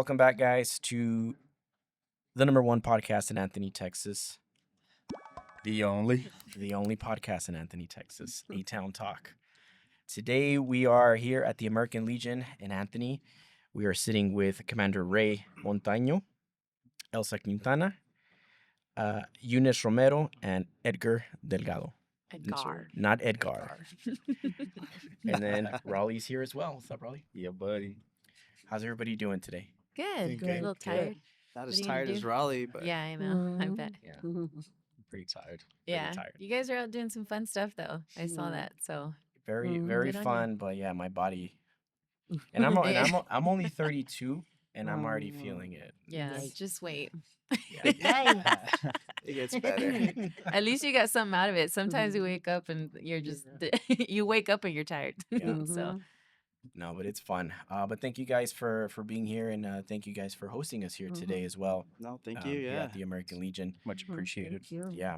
welcome back, guys, to the number one podcast in Anthony, Texas. The only. The only podcast in Anthony, Texas, A-Town Talk. Today, we are here at the American Legion in Anthony. We are sitting with Commander Ray Montaño, Elsa Quintana, Eunice Romero, and Edgar Delgado. Edgar. Not Edgar. And then Raleigh's here as well. What's up, Raleigh? Yeah, buddy. How's everybody doing today? Good. Good. A little tired. Not What as are you tired gonna as do? Raleigh, but Yeah, I know. I bet. Yeah, Pretty tired. Yeah. tired. You guys are out doing some fun stuff though. I saw that. So very Good on you. fun. But yeah, my body, and I'm only 32, and I'm already feeling it. yeah, Nice. just wait. Yeah. it gets better. At least you got something out of it. Sometimes you wake up and you're just you wake up and you're tired. Yeah. So No, but it's fun. But thank you guys for being here, and thank you guys for hosting us here today as well. No, thank here you. Yeah. at the American Legion. Much appreciated. Yeah.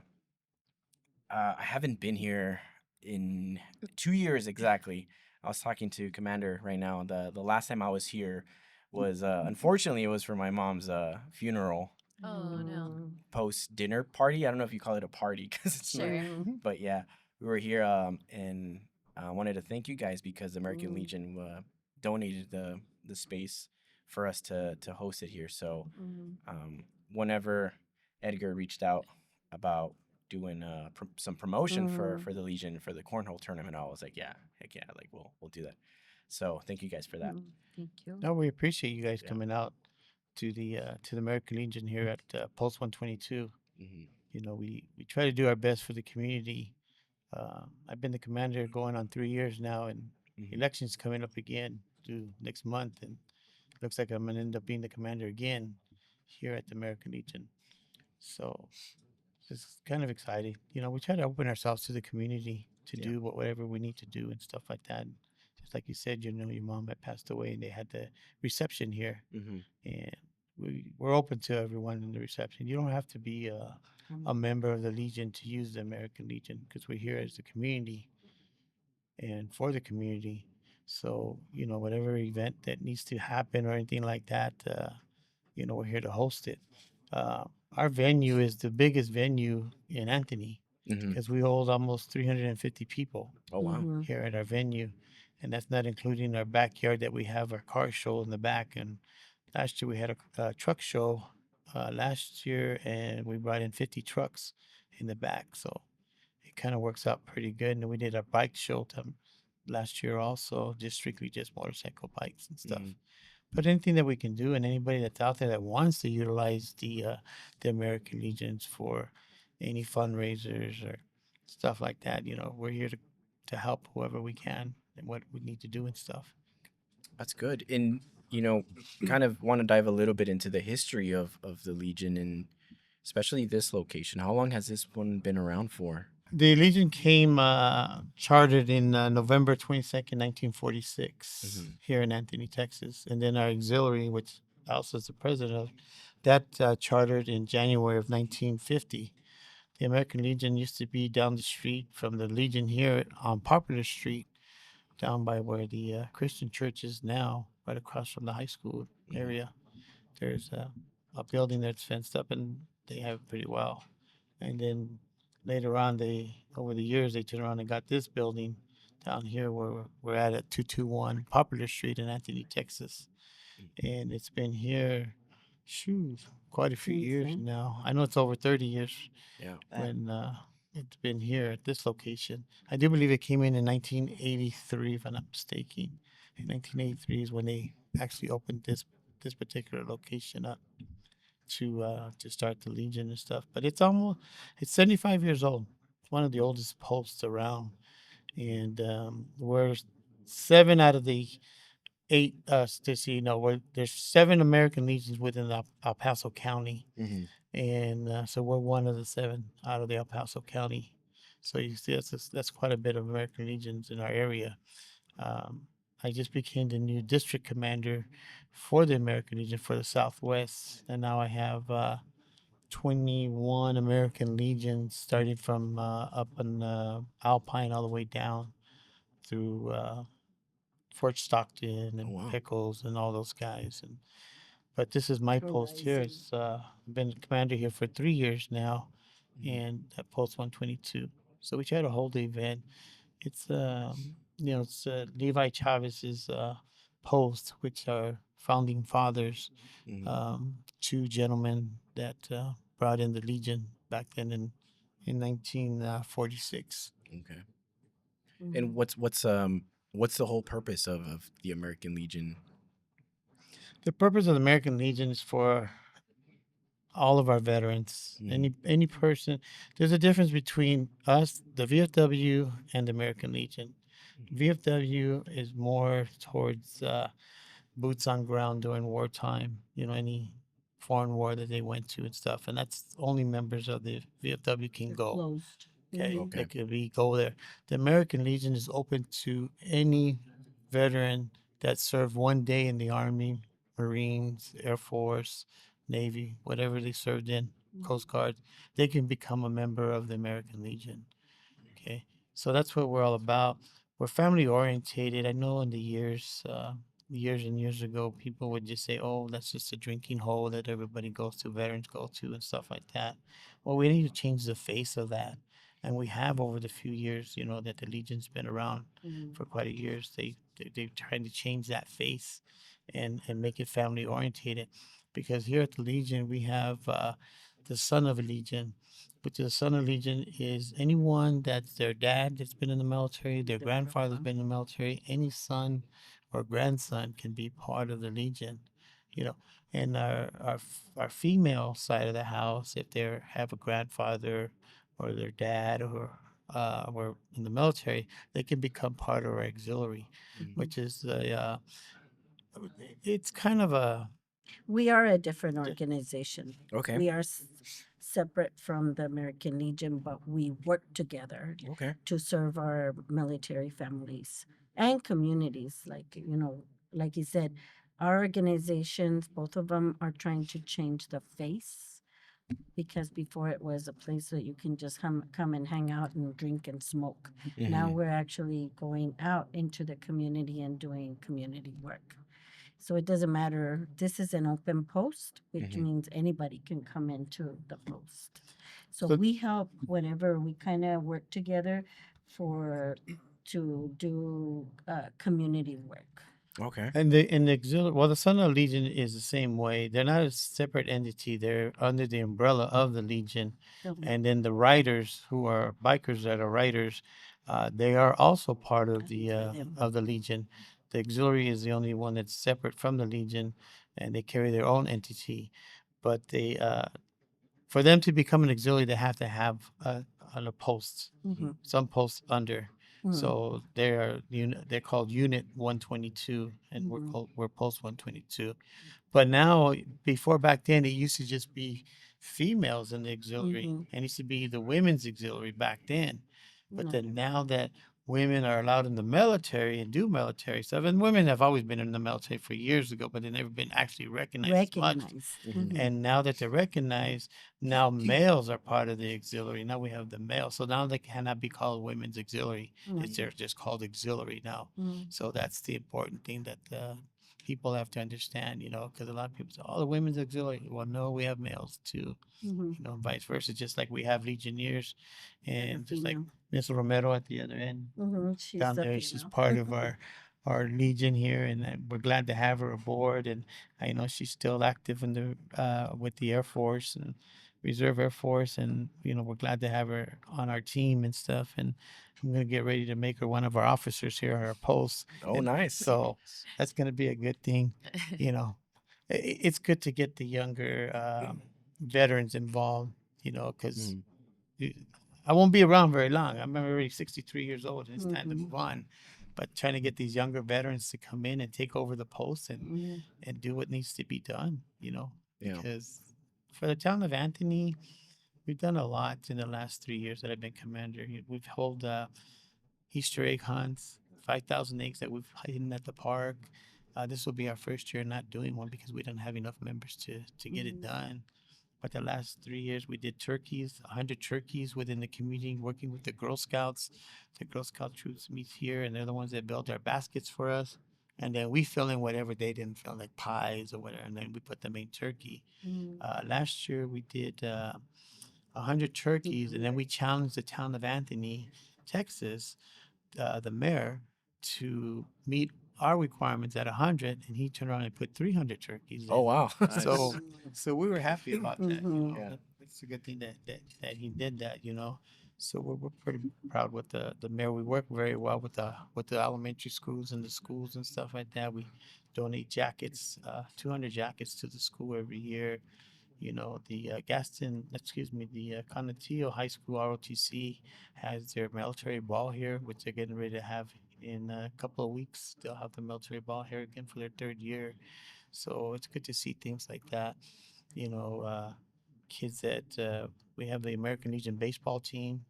I haven't been here in 2 years exactly. I was talking to Commander right now. The last time I was here was unfortunately it was for my mom's funeral oh no. post dinner party. I don't know if you call it a party because it's not, Sure. but yeah, we were here and I wanted to thank you guys because the American Legion donated the space for us to host it here. So whenever Edgar reached out about doing some promotion for the Legion for the Cornhole tournament, I was like, yeah, heck yeah, like we'll do that. So thank you guys for that. Thank you. No, we appreciate you guys Yeah. coming out to the American Legion here at Pulse 122. Hmm. You know, we try to do our best for the community. I've been the commander going on 3 years now, and Mhm. elections coming up again due next month, and it looks like I'm gonna end up being the commander again here at the American Legion. So it's kind of exciting. You know, we try to open ourselves to the community to Yeah. do whatever we need to do and stuff like that. Just like you said, you know, your mom had passed away, and they had the reception here, Hmm. and we're open to everyone in the reception. You don't have to be a member of the Legion to use the American Legion because we're here as a community and for the community. So, you know, whatever event that needs to happen or anything like that, you know, we're here to host it. Our venue is the biggest venue in Anthony Hmm. because we hold almost 350 people Oh wow. here at our venue. And that's not including our backyard that we have our car show in the back. And last year we had a truck show last year, and we brought in 50 trucks in the back. So it kind of works out pretty good. And we did a bike show last year also, just strictly just motorcycle bikes and stuff. Mhm. But anything that we can do, and anybody that's out there that wants to utilize the American Legions for any fundraisers or stuff like that, you know, we're here to help whoever we can and what we need to do and stuff. That's good. And, kind of want to dive a little bit into the history of the Legion and especially this location. How long has this one been around for? The Legion came chartered in November 22nd, 1946, here in Anthony, Texas. And then our auxiliary, which Elsa is the president of, that chartered in January of 1950. The American Legion used to be down the street from the Legion here on Popular Street, down by where the Christian church is now, right across from the high school area. There's a building that's fenced up, and they have it pretty well. And then later on, over the years, they turned around and got this building down here where we're at 221 Popular Street in Anthony, Texas. And it's been here, quite a few years now. I know it's over 30 years. Yeah. When it's been here at this location. I do believe it came in 1983, if I'm not mistaken. In 1983 is when they actually opened this particular location up to start the Legion and stuff. But it's 75 years old. It's one of the oldest posts around, and we're 7 out of the 8. There's 7 American Legions within El Paso County. Mm-hmm. And so we're one of the 7 out of the El Paso County. So you see, that's quite a bit of American Legions in our area. I just became the new district commander for the American Legion for the Southwest, and now I have 21 American Legions, starting from up in Alpine all the way down through Fort Stockton and Oh, wow. Pickles and all those guys. but this is my post here. Horizon. It's been commander here for 3 years now, and at post 122. So we try to hold the event. It's it's Levi Chavez's post, which are founding fathers, Mhm. two gentlemen that brought in the Legion back then in 1946. Okay. Mhm. And what's the whole purpose of the American Legion? The purpose of the American Legion is for all of our veterans. Mhm. Any person. There's a difference between us, the VFW, and the American Legion. VFW is more towards boots on ground during wartime. Any foreign war that they went to and stuff, and that's only members of the VFW can They're go. closed. Okay, Mhm. Okay. they could go there. The American Legion is open to any veteran that served one day in the Army, Marines, Air Force, Navy, whatever they served in, Coast Guard. They can become a member of the American Legion. Okay, so that's what we're all about. We're family orientated. I know in the years and years ago, people would just say, "Oh, that's just a drinking hole that everybody goes to, veterans go to, and stuff like that." Well, we need to change the face of that, and we have over the few years, that the Legion's been around Mhm. for quite a years. They're trying to change that face, and make it family orientated, because here at the Legion we have the son of a Legion, which is a son of Legion is anyone that's their dad that's been in the military, their grandfather's been in the military, any son or grandson can be part of the Legion, you know. And our female side of the house, if they have a grandfather or their dad or were in the military, they can become part of our auxiliary, Mhm. which is it's kind of a We are a different organization. Okay. We are separate from the American Legion, but we work together Okay. to serve our military families and communities. Like you said, our organizations, both of them are trying to change the face, because before it was a place that you can just come and hang out and drink and smoke. Now Mhm. we're actually going out into the community and doing community work. So it doesn't matter. This is an open post, which Mhm. means anybody can come into the post. So So- we help whenever we kind of work together to do community work. Okay. And the auxiliary, well, the Son of Legion is the same way. They're not a separate entity. They're under the umbrella of the Legion. So, And then the riders, who are bikers that are riders, they are also part of the Legion. The auxiliary is the only one that's separate from the Legion, and they carry their own entity. But for them to become an auxiliary, they have to have a post, mhm, some posts under. mhm, So they're called Unit 122, and mhm. we're Post 122. But now, before back then, it used to just be females in the auxiliary, Mhm. and it used to be the women's auxiliary back then. But No. then now that women are allowed in the military and do military stuff, and women have always been in the military for years ago, but they've never been actually recognized as much. Recognized. Mhm. Mhm. And now that they're recognized, now males are part of the auxiliary. Now we have the male. So now they cannot be called women's auxiliary. Right. They're just called auxiliary now. Mhm. So that's the important thing that people have to understand, because a lot of people say, oh, the women's auxiliary. Well, no, we have males too, Mhm. vice versa. Just like we have legionnaires, and just like female. Miss Romero at the other end Mhm. She's down the there. She's female. part of our legion here, and we're glad to have her aboard. And I know she's still active in the with the Air Force and Reserve Air Force, and we're glad to have her on our team and stuff. And I'm gonna get ready to make her one of our officers here at our post. Oh, And nice. so that's gonna be a good thing. You know, it's good to get the younger veterans involved. Because Mhm. I won't be around very long. I'm already 63 years old, and it's time to Mhm. move on. But trying to get these younger veterans to come in and take over the post Mhm. and do what needs to be done, Yeah. because for the town of Anthony, we've done a lot in the last 3 years that I've been commander. We've held Easter egg hunts, 5,000 eggs that we've hidden at the park. This will be our first year not doing one because we don't have enough members to get it done. But the last 3 years, we did turkeys, 100 turkeys within the community, working with the Girl Scouts. The Girl Scout troops meet here, and they're the ones that build our baskets for us. and then we fill in whatever they didn't fill, like pies or whatever, and then we put the main turkey. Last year we did 100 turkeys, and then we challenged the town of Anthony, Texas, the mayor, to meet our requirements at 100, and he turned around and put 300 turkeys. Oh in. wow. So, so we were happy about that. Yeah. It's a good thing that he did that. So we're pretty proud with the mayor. We work very well with the elementary schools and the schools and stuff like that. We donate jackets, 200 jackets to the school every year. The the Conatillo High School ROTC has their military ball here, which they're getting ready to have in a couple of weeks. They'll have the military ball here again for their third year. So it's good to see things like that. You know, kids that we have the American Legion baseball team.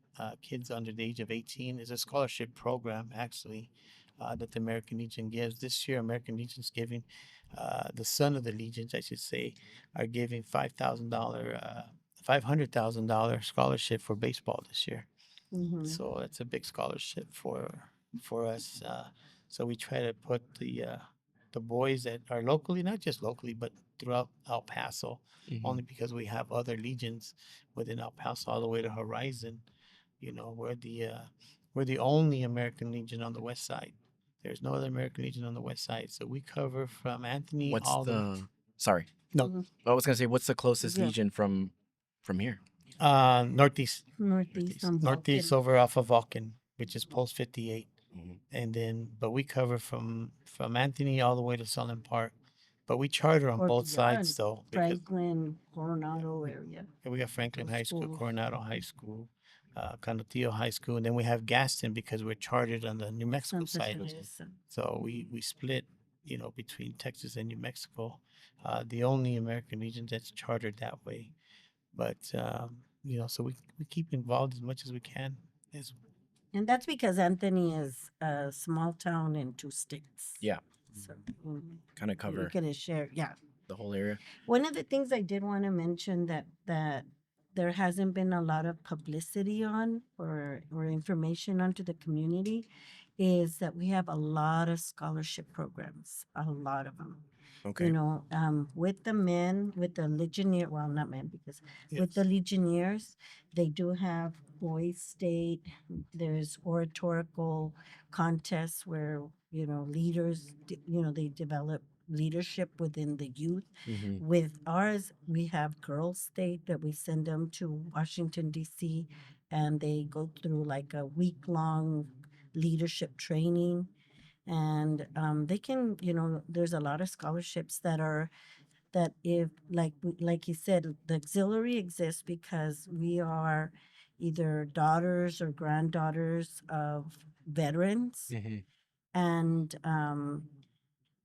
Kids under the age of 18 is a scholarship program actually that the American Legion gives. This year, American Legion's giving the son of the legions, I should say, are giving $500,000 scholarship for baseball this year. So it's a big scholarship for us. So we try to put the boys that are locally, not just locally, but throughout El Paso, only because we have other legions within El Paso all the way to Horizon. We're the only American Legion on the west side. There's no other American Legion on the west side. So we cover from Anthony What's all the? Sorry. No. I was gonna say, what's the closest Yeah. legion from here? Northeast. Northeast on Northeast Vulcan. over off of Vulcan, which is post 58. Mhm. And then, but we cover from Anthony all the way to Sunland Park. But we charter on Or both sides beyond. though. Because Franklin, Coronado area. we got Franklin those High School, schools. Coronado High School, Conatillo High School, and then we have Gaston because we're chartered on the New Mexico Santa side. Teresa. So we split, between Texas and New Mexico. The only American Legion that's chartered that way. But so we keep involved as much as we can. And that's because Anthony is a small town in 2 states. Yeah. So Kind of we cover could share. Yeah. the whole area. One of the things I did want to mention that there hasn't been a lot of publicity on or information onto the community is that we have a lot of scholarship programs, a lot of them. Okay. With the men, with the Legionnaire, well, not men, because with the Legionnaires, they do have boys state. There's oratorical contests where, leaders, they develop leadership within the youth. Mhm. With ours, we have girls state that we send them to Washington, D.C., and they go through like a week-long leadership training. And they can, there's a lot of scholarships that if like you said, the auxiliary exists because we are either daughters or granddaughters of veterans, Mhm. and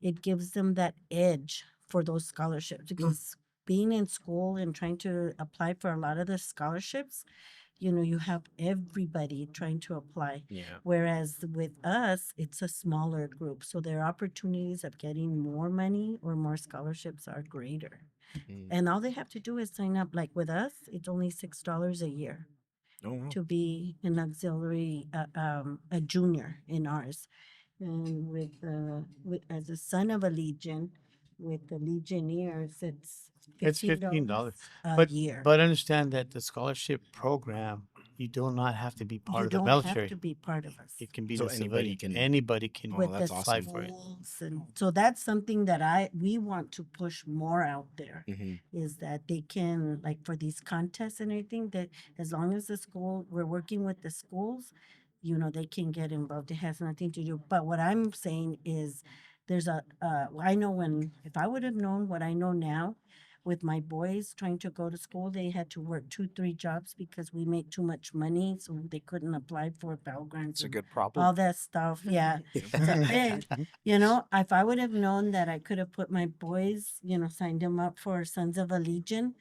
it gives them that edge for those scholarships because being in school and trying to apply for a lot of the scholarships, you have everybody trying to apply. Yeah. Whereas with us, it's a smaller group. So their opportunities of getting more money or more scholarships are greater. Mhm. And all they have to do is sign up. Like with us, it's only $6 a year Oh wow. to be an auxiliary, a junior in ours. And with as a son of a legion, with the Legionnaires, it's $15 a year. But understand that the scholarship program, you do not have to be part You of the don't military. have to be part of us. It can be So the anybody civilian. can- Anybody can Oh, With that's the awesome. apply for it. schools, and so that's something that we want to push more out there. Mhm. Is that they can, like, for these contests and everything, that as long as we're working with the schools, they can get involved. It has nothing to do. But what I'm saying is there's I know if I would have known what I know now with my boys trying to go to school, they had to work 2-3 jobs because we make too much money, so they couldn't apply for Pell Grants. It's a and good problem. all that stuff. Yeah. If I would have known that I could have put my boys, signed them up for Sons of a Legion,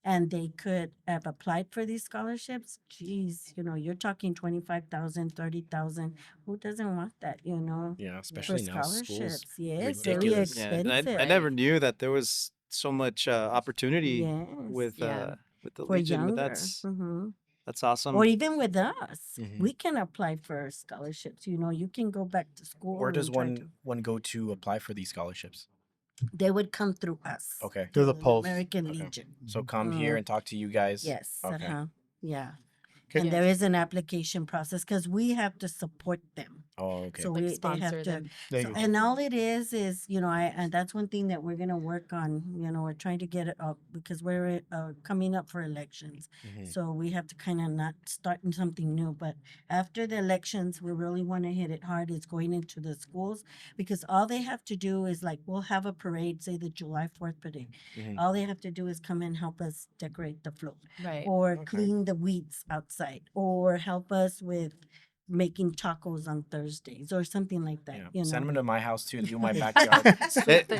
and they could have applied for these scholarships, geez, you're talking 25,000, 30,000. Who doesn't want that, Yeah, for especially now schools. scholarships? Yes, very ridiculous. Yeah, expensive. and I never knew that there was so much opportunity Yes, with Yeah. with the for Legion, younger. but that's That's awesome. Or even with us, Mhm. we can apply for scholarships. You know, you can go back to school. Where does and try to- one go to apply for these scholarships? They would come through us. Okay. Through the the polls. American Okay. Legion. So come here and talk to you guys. Yes. Okay. Yeah. Okay. And there is an application process because we have to support them. Oh, okay. So Like they sponsor have to, them. There so- you go. and all it is you know, and that's one thing that we're gonna work on. You know, we're trying to get it up because we're coming up for elections. Mhm. So we have to kind of not start in something new. But after the elections, we really want to hit it hard. It's going into the schools because all they have to do is like we'll have a parade, say the July 4th parade. Mhm. All they have to do is come and help us decorate the float Right. or Okay. clean the weeds outside or help us with making tacos on Thursdays or something like that. Yeah. You Send know, them to my house too. Do my backyard.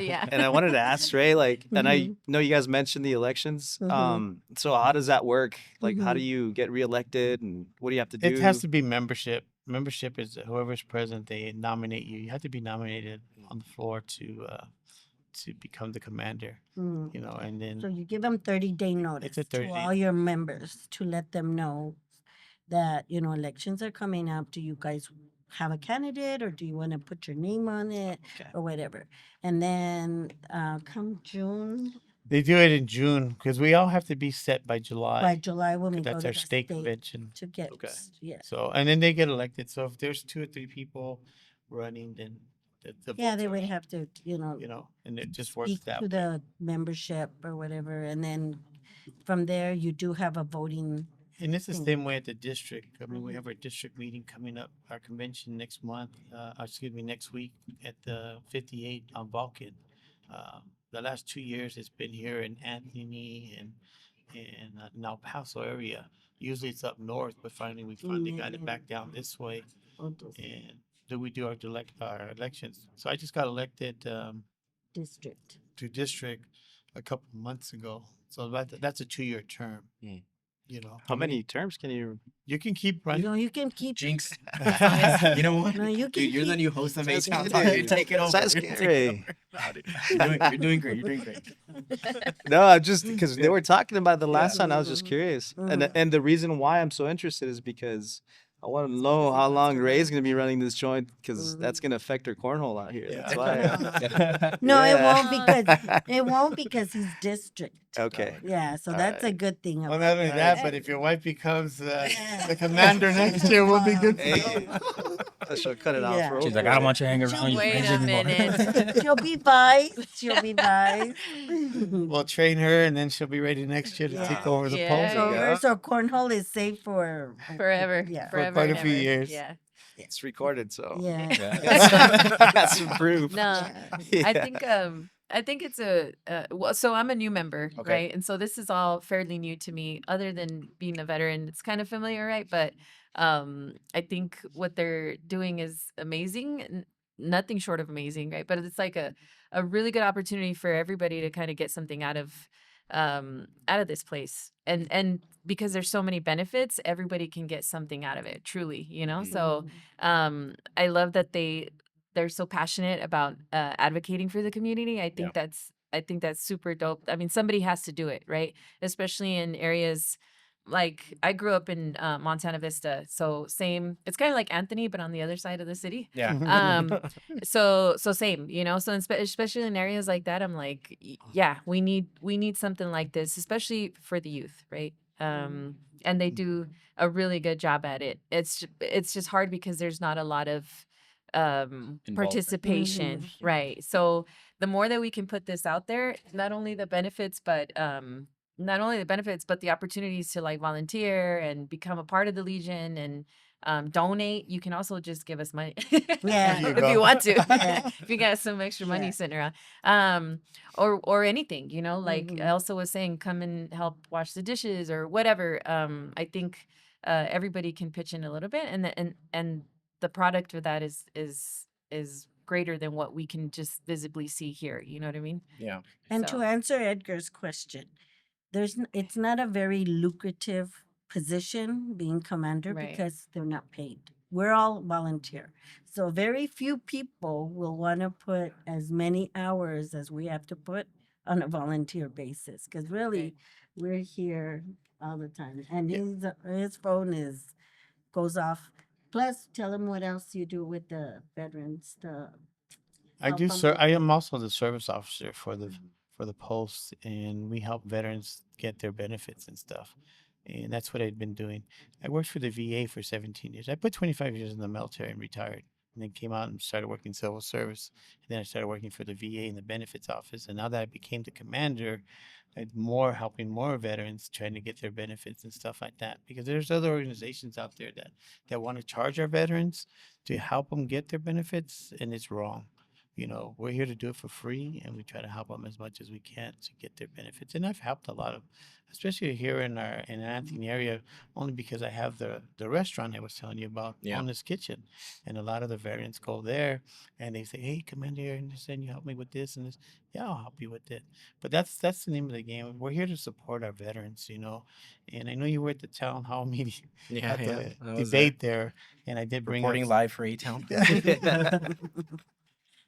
Yeah. And I wanted to ask Ray, like, and I Mhm. know you guys mentioned the elections. Mhm. So how does that work? Like, how do Mhm. you get reelected, and what do you have to do? It has to be membership. Membership is whoever's present. They nominate you. You have to be nominated on the floor to become the commander. Mm. You know, and then So you give them 30-day notice a 30 to day- all your members to let them know that, you know, elections are coming up. Do you guys have a candidate or do you want to put your name on it Okay. or whatever? And then come June, they do it in June because we all have to be set by by July. July when we 'Cause go that's to our the state state convention. to get, Okay. yeah. So and then they get elected. So if there's 2 or 3 people running, then the Yeah, votes they are, would have to, you know, and it just works speak that to way. the membership or whatever, and then from there you do have a voting. And it's the thing. same way at the district. I mean, we Mhm. have our district meeting coming up, our convention next month, next week at the 58 on Vulcan. The last 2 years it's been here in Anthony and in El Paso area. Usually it's up north, but finally we finally got it back down this way. And then we do our elections. So I just got elected District. to district a couple of months ago. So that's a 2-year term. Mm. You know, How many terms can you? You can keep You running. know, you can keep. Jinx. You You know what? No, you can Dude, you're the keep- new host of Sounds A-Town. good. You take it over. Sounds You take it scary. over. No, dude. You're doing great. You're doing great. No, I just because they were talking about it the last time. I was just Mhm. curious, Mhm. and the reason why I'm so interested is because I want to know how long Ray's gonna be running this joint because that's gonna affect her cornhole out here. That's why. No, Yeah. it won't because it won't because he's district. Okay. Yeah, so All that's a right. good thing. Well, about not only it. that, but if your wife becomes the commander next year, we'll be good to Hey, go. I should cut it off. Yeah. real She's like, quick. I don't want you to hang around. You Wait crazy a anymore." minute. She'll be vice. She'll be vice. We'll train her, and then she'll be ready next year to take Yeah. over the Yeah. polls So, Yeah. so cornhole is safe for Forever. Yeah. Forever. quite a and few ever. years. Yeah. It's recorded, so Yeah. that's some proof. No, Yeah. I think it's well, so I'm a new member, Okay. right? And so this is all fairly new to me, other than being a veteran. It's kind of familiar, right? But I think what they're doing is amazing. Nothing short of amazing, right? But it's like a really good opportunity for everybody to kind of get something out of this place. And because there's so many benefits, everybody can get something out of it, truly, you know? So I love that they're so passionate about advocating for the community. I think that's super dope. I mean, somebody has to do it, right? Especially in areas like I grew up in Montana Vista, so same. It's kind of like Anthony, but on the other side of the city. Yeah. So same, you know. So especially in areas like that, I'm like, yeah, we need something like this, especially for the youth, right? And they do a really good job at it. It's just hard because there's not a lot of participation, Mhm. right? So the more that we can put this out there, not only the benefits, but the opportunities to like volunteer and become a part of the Legion and donate. You can also just give us money Yeah. There you if go. you want to. Yeah. If you got some extra money Yeah. sitting around, or anything, you know, like Mhm. Elsa was saying, come and help wash the dishes or whatever. I think everybody can pitch in a little bit, and the product of that is greater than what we can just visibly see here. You know what I mean? Yeah. And So- to answer Edgar's question, it's not a very lucrative position being commander Right. because they're not paid. We're all volunteer. So very few people will want to put as many hours as we have to put on a volunteer basis because really Right. we're here all the time, and Yeah. his phone goes off. Plus, tell him what else you do with the veterans. The I help do, them sir. with I the. am also the service officer for the post, and we help veterans get their benefits and stuff. And that's what I'd been doing. I worked for the VA for 17 years. I put 25 years in the military and retired, and then came out and started working civil service. And then I started working for the VA in the benefits office. And now that I became the commander, I'm more helping more veterans trying to get their benefits and stuff like that. Because there's other organizations out there that want to charge our veterans to help them get their benefits, and it's wrong. We're here to do it for free, and we try to help them as much as we can to get their benefits. And I've helped a lot of, especially here in the Anthony area, only because I have the restaurant I was telling you about, Yeah. Owner's Kitchen, and a lot of the veterans go there, and they say, "Hey, come in here and you help me with this and this." Yeah, I'll help you with it. But that's the name of the game. We're here to support our veterans. And I know you were at the town hall meeting Yeah, at yeah. the I was there debate there, and I did bring up. reporting live for A Town.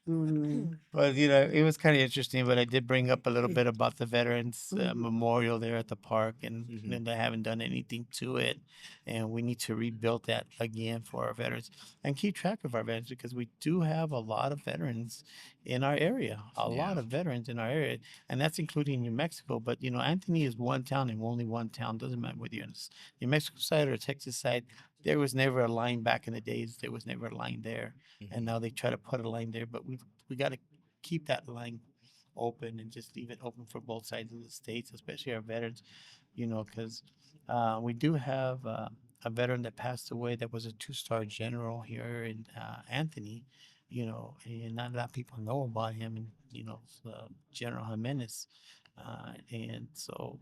Mhm. Well, it was kind of interesting, but I did bring up a little bit about the Veterans Memorial there at the park, and Mhm. they haven't done anything to it, and we need to rebuild that again for our veterans and keep track of our veterans because we do have a lot of veterans in our area, a lot Yeah. of veterans in our area, and that's including New Mexico. But Anthony is one town and only one town. Doesn't matter whether you're on the New Mexico side or Texas side. There was never a line back in the days. There was never a line there, and Mhm. now they try to put a line there, but we got to keep that line open and just leave it open for both sides of the states, especially our veterans, because we do have a veteran that passed away that was a two-star general here in Anthony, and not a lot of people know about him, and, General Jimenez. And so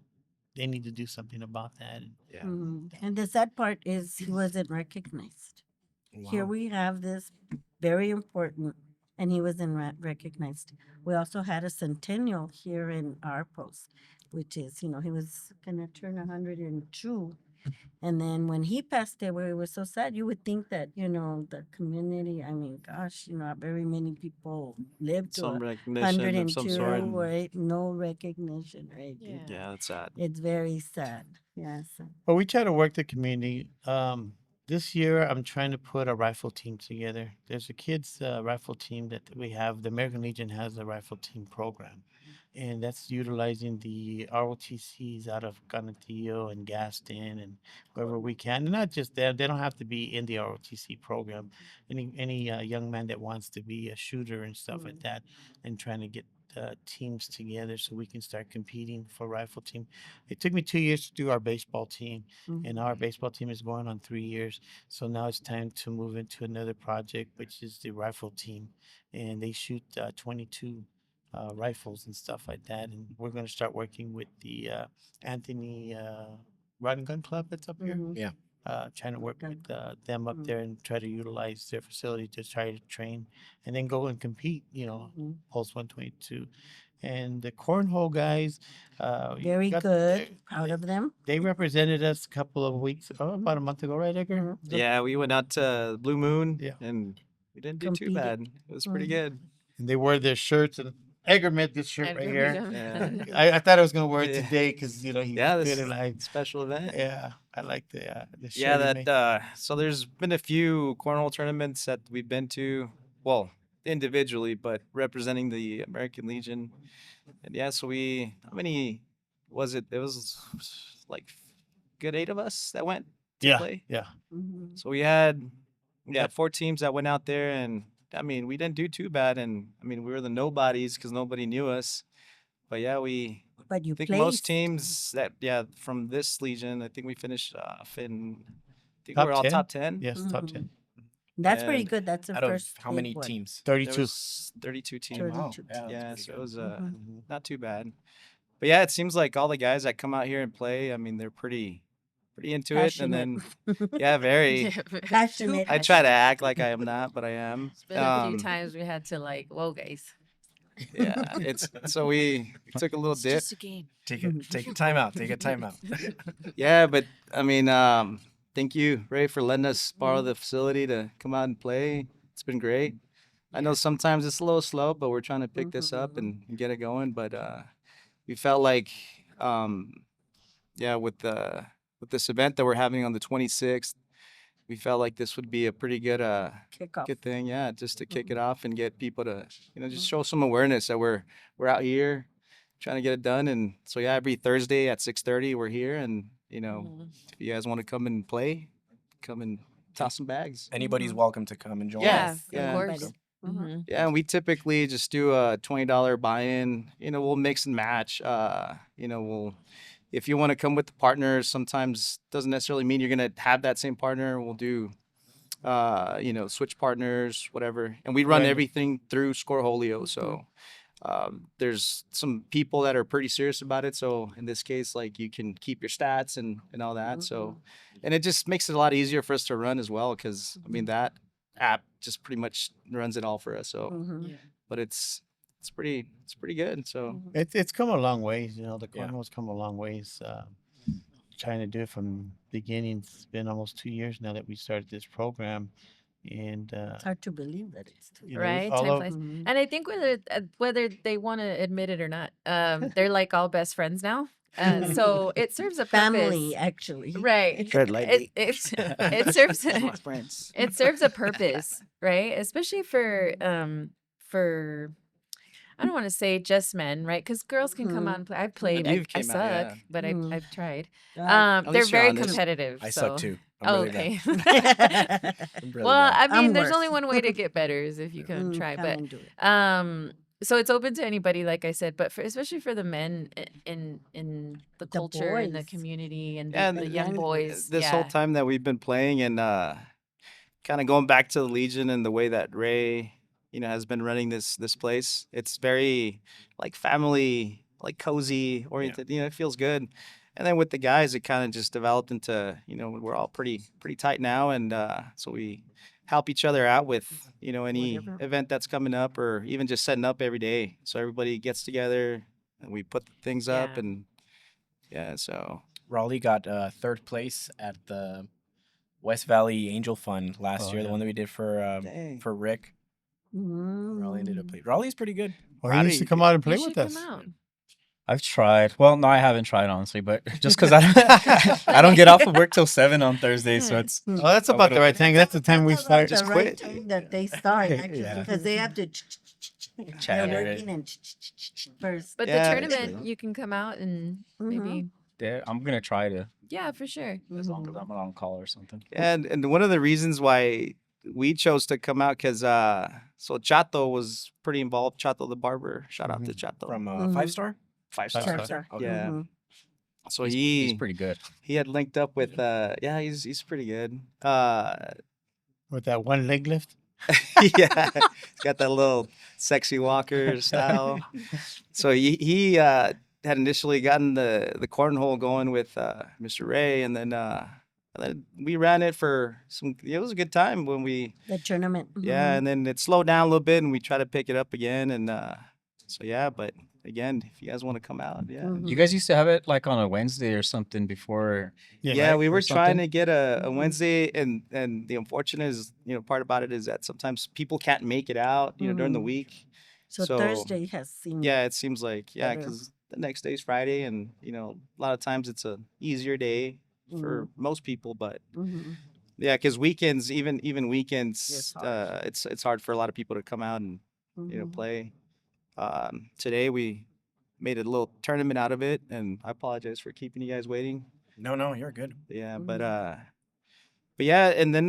they need to do something about that. Yeah. And the sad part is he wasn't recognized. Here Wow. we have this very important, and he wasn't recognized. We also had a centennial here in our post, which is, he was gonna turn 102. And then when he passed away, it was so sad. You would think that, the community, I mean, gosh, not very many people live to Some a recognition of some 102, sort. right? No recognition, right? Yeah. Yeah, that's sad. It's very sad. Yes. But we try to work the community. This year, I'm trying to put a rifle team together. There's a kids' rifle team that we have. The American Legion has a rifle team program, and that's utilizing the ROTCs out of Canutillo and Gaston and wherever we can. And not just them; they don't have to be in the ROTC program. Any young man that wants to be a shooter and stuff like that, and trying to get teams together so we can start competing for rifle team. It took me 2 years to do our baseball team, and our baseball team is going on 3 years. So now it's time to move into another project, which is the rifle team, and they shoot 22 rifles and stuff like that. And we're going to start working with the Anthony Rod and Gun Club that's up here. Yeah. Trying to work Gun with them up there and try to utilize their facility to try to train and then go and compete, Pulse 122. And the Cornhole guys, Very got good. Proud of them. they represented us a couple of weeks ago, about a month ago, right, Edgar? Yeah, we went out to Blue Moon, Yeah. and we didn't do too Competed. bad. It was pretty good. And they wore their shirts, and Edgar made this shirt right Edgar here. made Yeah. I thought I was gonna wear it Yeah. today because he Yeah, this fitted like special event. yeah. I like the shirt. Yeah, he made. so there's been a few cornhole tournaments that we've been to, well, individually, but representing the American Legion. And yeah, so how many was it? It was like good 8 of us that went to yeah, play. yeah. So we had 4 teams that went out there, and I mean, we didn't do too bad, and I mean, we were the nobodies because nobody knew us. But yeah, But you I think placed. most teams from this Legion, I think we finished off in, I think we Top were all 10? top 10. Yes, top 10. That's pretty And good. That's the Out of first. how big many one. teams? 32. There was 32 teams. Wow. 32 Yeah, that's Yeah, pretty so it good. was Mhm. not too bad. But yeah, it seems like all the guys that come out here and play, I mean, they're pretty into it. And then yeah, very. Passionate. I try to act like I am not, but I am. It's been a few times we had to whoa, guys. Yeah, so we took a little It's dip. just a game. Take a time out. Take a time out. Yeah, but I mean, thank you, Ray, for letting us borrow the facility to come out and play. It's been great. I know sometimes it's a little slow, but we're trying to pick this up and get it going. But we felt like yeah, with this event that we're having on the 26th, we felt like this would be a pretty good Kickoff. good thing, yeah, just to kick it Mhm. off and get people to just Mhm. show some awareness that we're out here trying to get it done. And so yeah, every Thursday at 6:30 we're here, and if you guys want to come and play, come and toss some bags. Anybody's Mhm. welcome to come and join Yeah, us. Yeah. of course. Anybody. Mhm. Mhm. Yeah, and we typically just do a $20 buy-in. We'll mix and match. We'll if you want to come with the partners, sometimes doesn't necessarily mean you're gonna have that same partner. We'll do switch partners, whatever. And we run Right. everything through Scoreholio. So there's some people that are pretty serious about it. So in this case, like you can keep your stats and all that. So and it just makes it a lot easier for us to run as well, because I mean that app just pretty much runs it all for us. So Mhm. but it's pretty good. So It's come a long ways, the Yeah. cornhole's come a long ways. Trying to do it from beginning. It's been almost 2 years now that we started this program, and It's hard to believe that it's too. Right, all time of flies. Mhm. And I think whether they want to admit it or not, they're like all best friends now. So it serves a Family, purpose, actually. right? Tread lightly. It serves My friends. it serves a purpose, right? Especially for I don't want to say just men, right? Because girls can come Mhm. out and play. I've played. you've I came out, suck, yeah. but Mhm. I've tried. Right. They're least you're very honest. competitive. I so. suck too. I'm Oh, really okay. bad. I'm really Well, bad. I mean, I'm there's only worse. one way to get better is if you can Mm, try. come But and do it. so it's open to anybody, like I said, but especially for the men in the culture and the boys. community and Yeah, the and young young boys. this yeah. whole time that we've been playing, and kind of going back to the Legion and the way that Ray, has been running this place. It's very like family, like cozy oriented. It feels good. And then with the guys, it kind of just developed into, we're all pretty tight now, and so we help each other out with, any Whatever. event that's coming up, or even just setting up every day. So everybody gets together and we put things up, Yeah. and yeah, so Raleigh got third place at the West Valley Angel Fund last Oh, year, the yeah. one that we did Dang. for Rick. Raleigh did a Mm. play. Raleigh's pretty good. or he needs to come out and play You with should us. come out. I've tried. Well, no, I haven't tried honestly, but just because I don't get off of work till 7 on Thursday, so it's Oh, that's a about the little- right time. That's the time we That's about start. the Just right quit. time that they start, actually, Yeah. because they have to. They're Chat. working and first. But Yeah, the that's tournament, true. you can come out and Mhm. maybe, Yeah, I'm gonna try to, yeah, for sure. as long as I'm on call or something. And one of the reasons why we chose to come out, because so Chato was pretty involved. Chato the barber, shout out to Chato From Mhm. 5-star? 5-star. Five-star. Star. Okay. Yeah. Mhm. So He's pretty good. he had linked up with he's pretty good. With that one leg lift. Yeah, he's got that little sexy walker style. So he had initially gotten the cornhole going with Mr. Ray, and then we ran it for some. It was a good time when we The tournament. yeah, and then it slowed down a little bit, and we try to pick it up again, and so yeah. But again, if you guys want to come out, yeah. Mhm. You guys used to have it like on a Wednesday or something before. Yeah, right, we or were trying something? to get a Mhm. Wednesday, and the unfortunate is, part about it is that sometimes people can't make it out, during the Mhm. week. So Thursday has seemed. Yeah, it seems like Better. because the next day's Friday, and a lot of times it's a easier day for most people. But Mhm. yeah, because weekends, even It's weekends, hard. it's hard for a lot of people to come out and Mhm. play. Today we made a little tournament out of it, and I apologize for keeping you guys waiting. No, you're good. Yeah, Mhm. but yeah, and then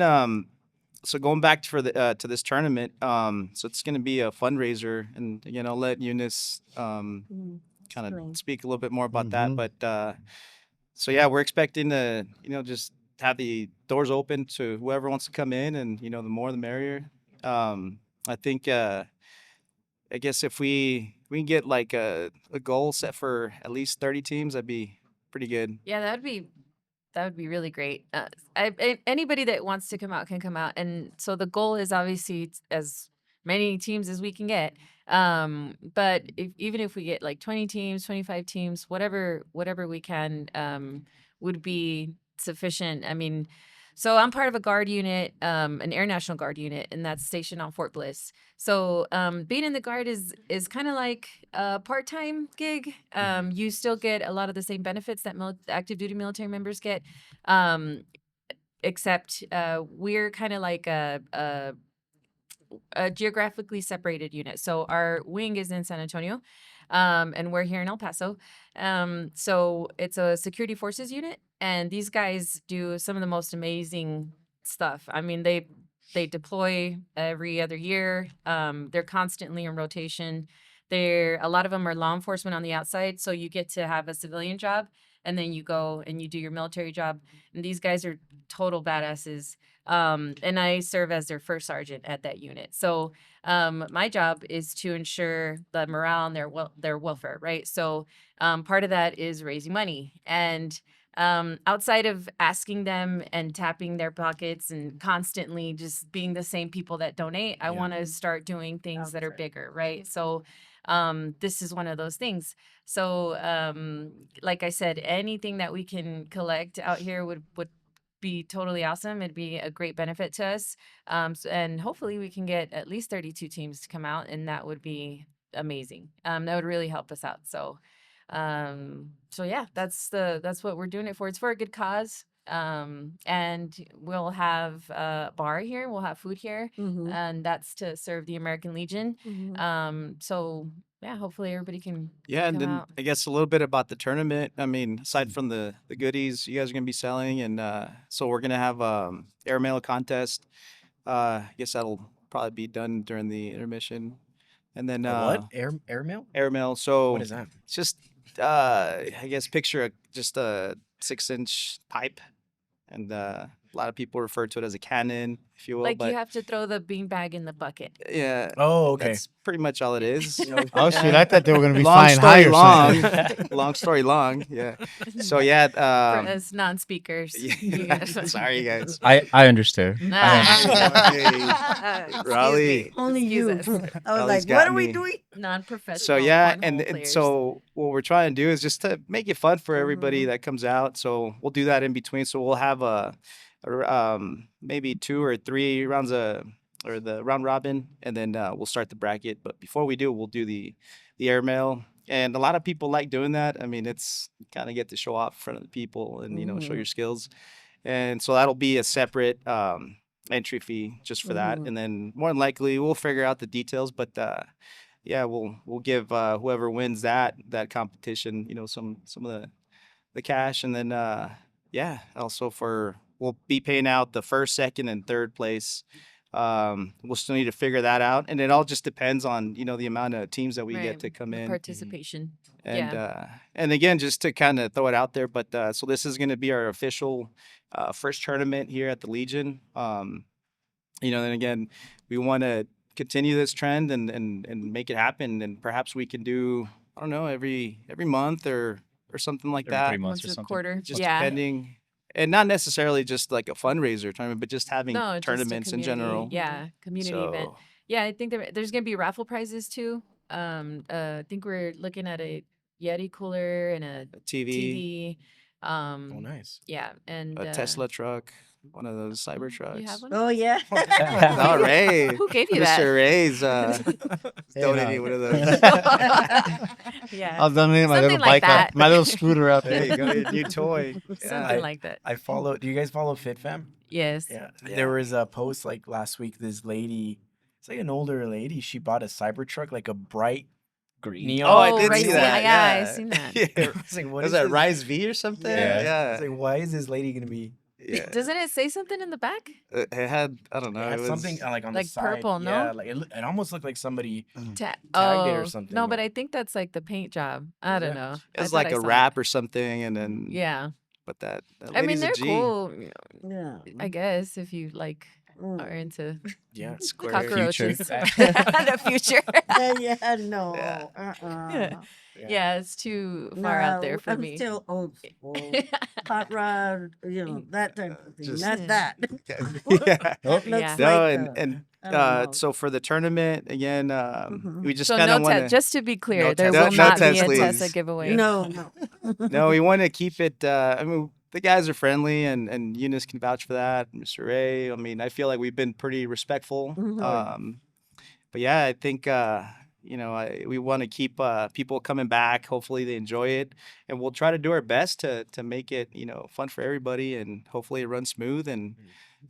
so going back to this tournament, so it's gonna be a fundraiser, and I'll let Eunice Mhm. kind Explain. of speak a little bit more about that. Mhm. But so yeah, we're expecting to just have the doors open to whoever wants to come in, and the more the merrier. I think I guess if we can get like a goal set for at least 30 teams, that'd be pretty good. Yeah, that would be really great. Anybody that wants to come out can come out, and so the goal is obviously as many teams as we can get. But even if we get like 20 teams, 25 teams, whatever we can, would be sufficient. I mean, So I'm part of a guard unit, an Air National Guard unit, and that's stationed on Fort Bliss. So being in the guard is kind of like a part-time gig. You still get a lot of the same benefits that active duty military members get, except we're kind of like a geographically separated unit. So our wing is in San Antonio, and we're here in El Paso. So it's a security forces unit, and these guys do some of the most amazing stuff. I mean, they deploy every other year. They're constantly in rotation. A lot of them are law enforcement on the outside, so you get to have a civilian job, and then you go and you do your military job. And these guys are total badasses. And I serve as their first sergeant at that unit. So my job is to ensure the morale and their welfare, right? So part of that is raising money. And outside of asking them and tapping their pockets and constantly just being the same people that donate, I want to start doing things that are bigger, right? So this is one of those things. So like I said, anything that we can collect out here would be totally awesome. It'd be a great benefit to us. And hopefully we can get at least 32 teams to come out, and that would be amazing. That would really help us out. So yeah, that's what we're doing it for. It's for a good cause. And we'll have a bar here, we'll have food here, and that's to serve the American Legion. So yeah, hopefully everybody can And come then out. I guess a little bit about the tournament. I mean, aside from the goodies you guys are gonna be selling, and so we're gonna have airmail contest. I guess that'll probably be done during the intermission, and then What airmail? airmail. So What is that? it's just I guess picture just a 6-inch pipe, and a lot of people refer to it as a cannon, if you will. Like but you have to throw the beanbag in the bucket. yeah, Oh, okay. that's pretty much all it is. Oh shoot, I thought they were gonna be Long flying high story or long. something. Long story long. Yeah. So For yeah. us non-speakers. Yeah, sorry guys. I understood. Raleigh. Only you. I was Raleigh's like, got what are we me. doing? Non-professional. So yeah, cornhole and players. so what we're trying to do is just to make it fun for everybody that comes out. So we'll do that in between. So we'll have maybe 2 or 3 rounds or the round robin, and then we'll start the bracket. But before we do, we'll do the airmail. And a lot of people like doing that. I mean, it's kind of get to show off in front of the people and show your skills. And so that'll be a separate entry fee just for that. And then more than likely we'll figure out the details. But yeah, we'll give whoever wins that competition, some of the cash. And then also we'll be paying out the first, second, and third place. We'll still need to figure that out, and it all just depends on the amount of teams that we get to come in. Participation. And again, just to kind of throw it out there, but so this is going to be our official first tournament here at the Legion. And again, we want to continue this trend and make it happen, and perhaps we can do, I don't know, every month or something like Every that. 3 months Once or a something. quarter. Just yeah. depending, and not necessarily just like a fundraiser tournament, but just having No, just a tournaments in general. Yeah, community event. So, Yeah, I think there's gonna be raffle prizes too. I think we're looking at a Yeti cooler and a TV, TV. Oh, nice. Yeah, and a Tesla truck, one of those cyber trucks. You have one? Oh yeah. All right. Who gave you Mr. that? Ray's donating one of those. Yeah, I'll donate my Something little like bike, out, that. my little scooter out There there. you go, your new toy. something like that. I follow. Do you guys follow FitFam? Yes. Yeah. There was a post like last week. This lady, it's like an older lady. She bought a Cybertruck, like a bright Green. neon. Oh, I did right, see that. Yeah, I seen that. Yeah. It's like, what Was is that this? Rise V or something? Yeah. It's like, why is this lady gonna be? Yeah. Doesn't it say something in the back? It had, I don't know. It had It was something like on like the side. purple, no? Yeah, like it almost looked like somebody. Tagged it or something, No, but or- I think that's like the paint job. I don't know. It was I thought like I a saw wrap or something, and it. then Yeah. But that I mean, lady's a they're G. cool. Yeah. I guess if you like Mm. are into Yeah. Square. cockroaches. Future. The future. Yeah, no. Yeah. Yeah, it's too far out there for I'm me. still old school. Hot rod, that type of thing. Just- Not that. Yeah. Looks Yeah. No, like and I don't know. so for the tournament again, we just So kind no of want to. just to be clear, No there Tesla. will No not be a Teslas. Tesla giveaway. no. No, we want to keep it. I mean, the guys are friendly, and Eunice can vouch for that. Mr. Ray. I mean, I feel like we've been pretty respectful. But yeah, I think we want to keep people coming back. Hopefully, they enjoy it, and we'll try to do our best to make it fun for everybody, and hopefully it runs smooth.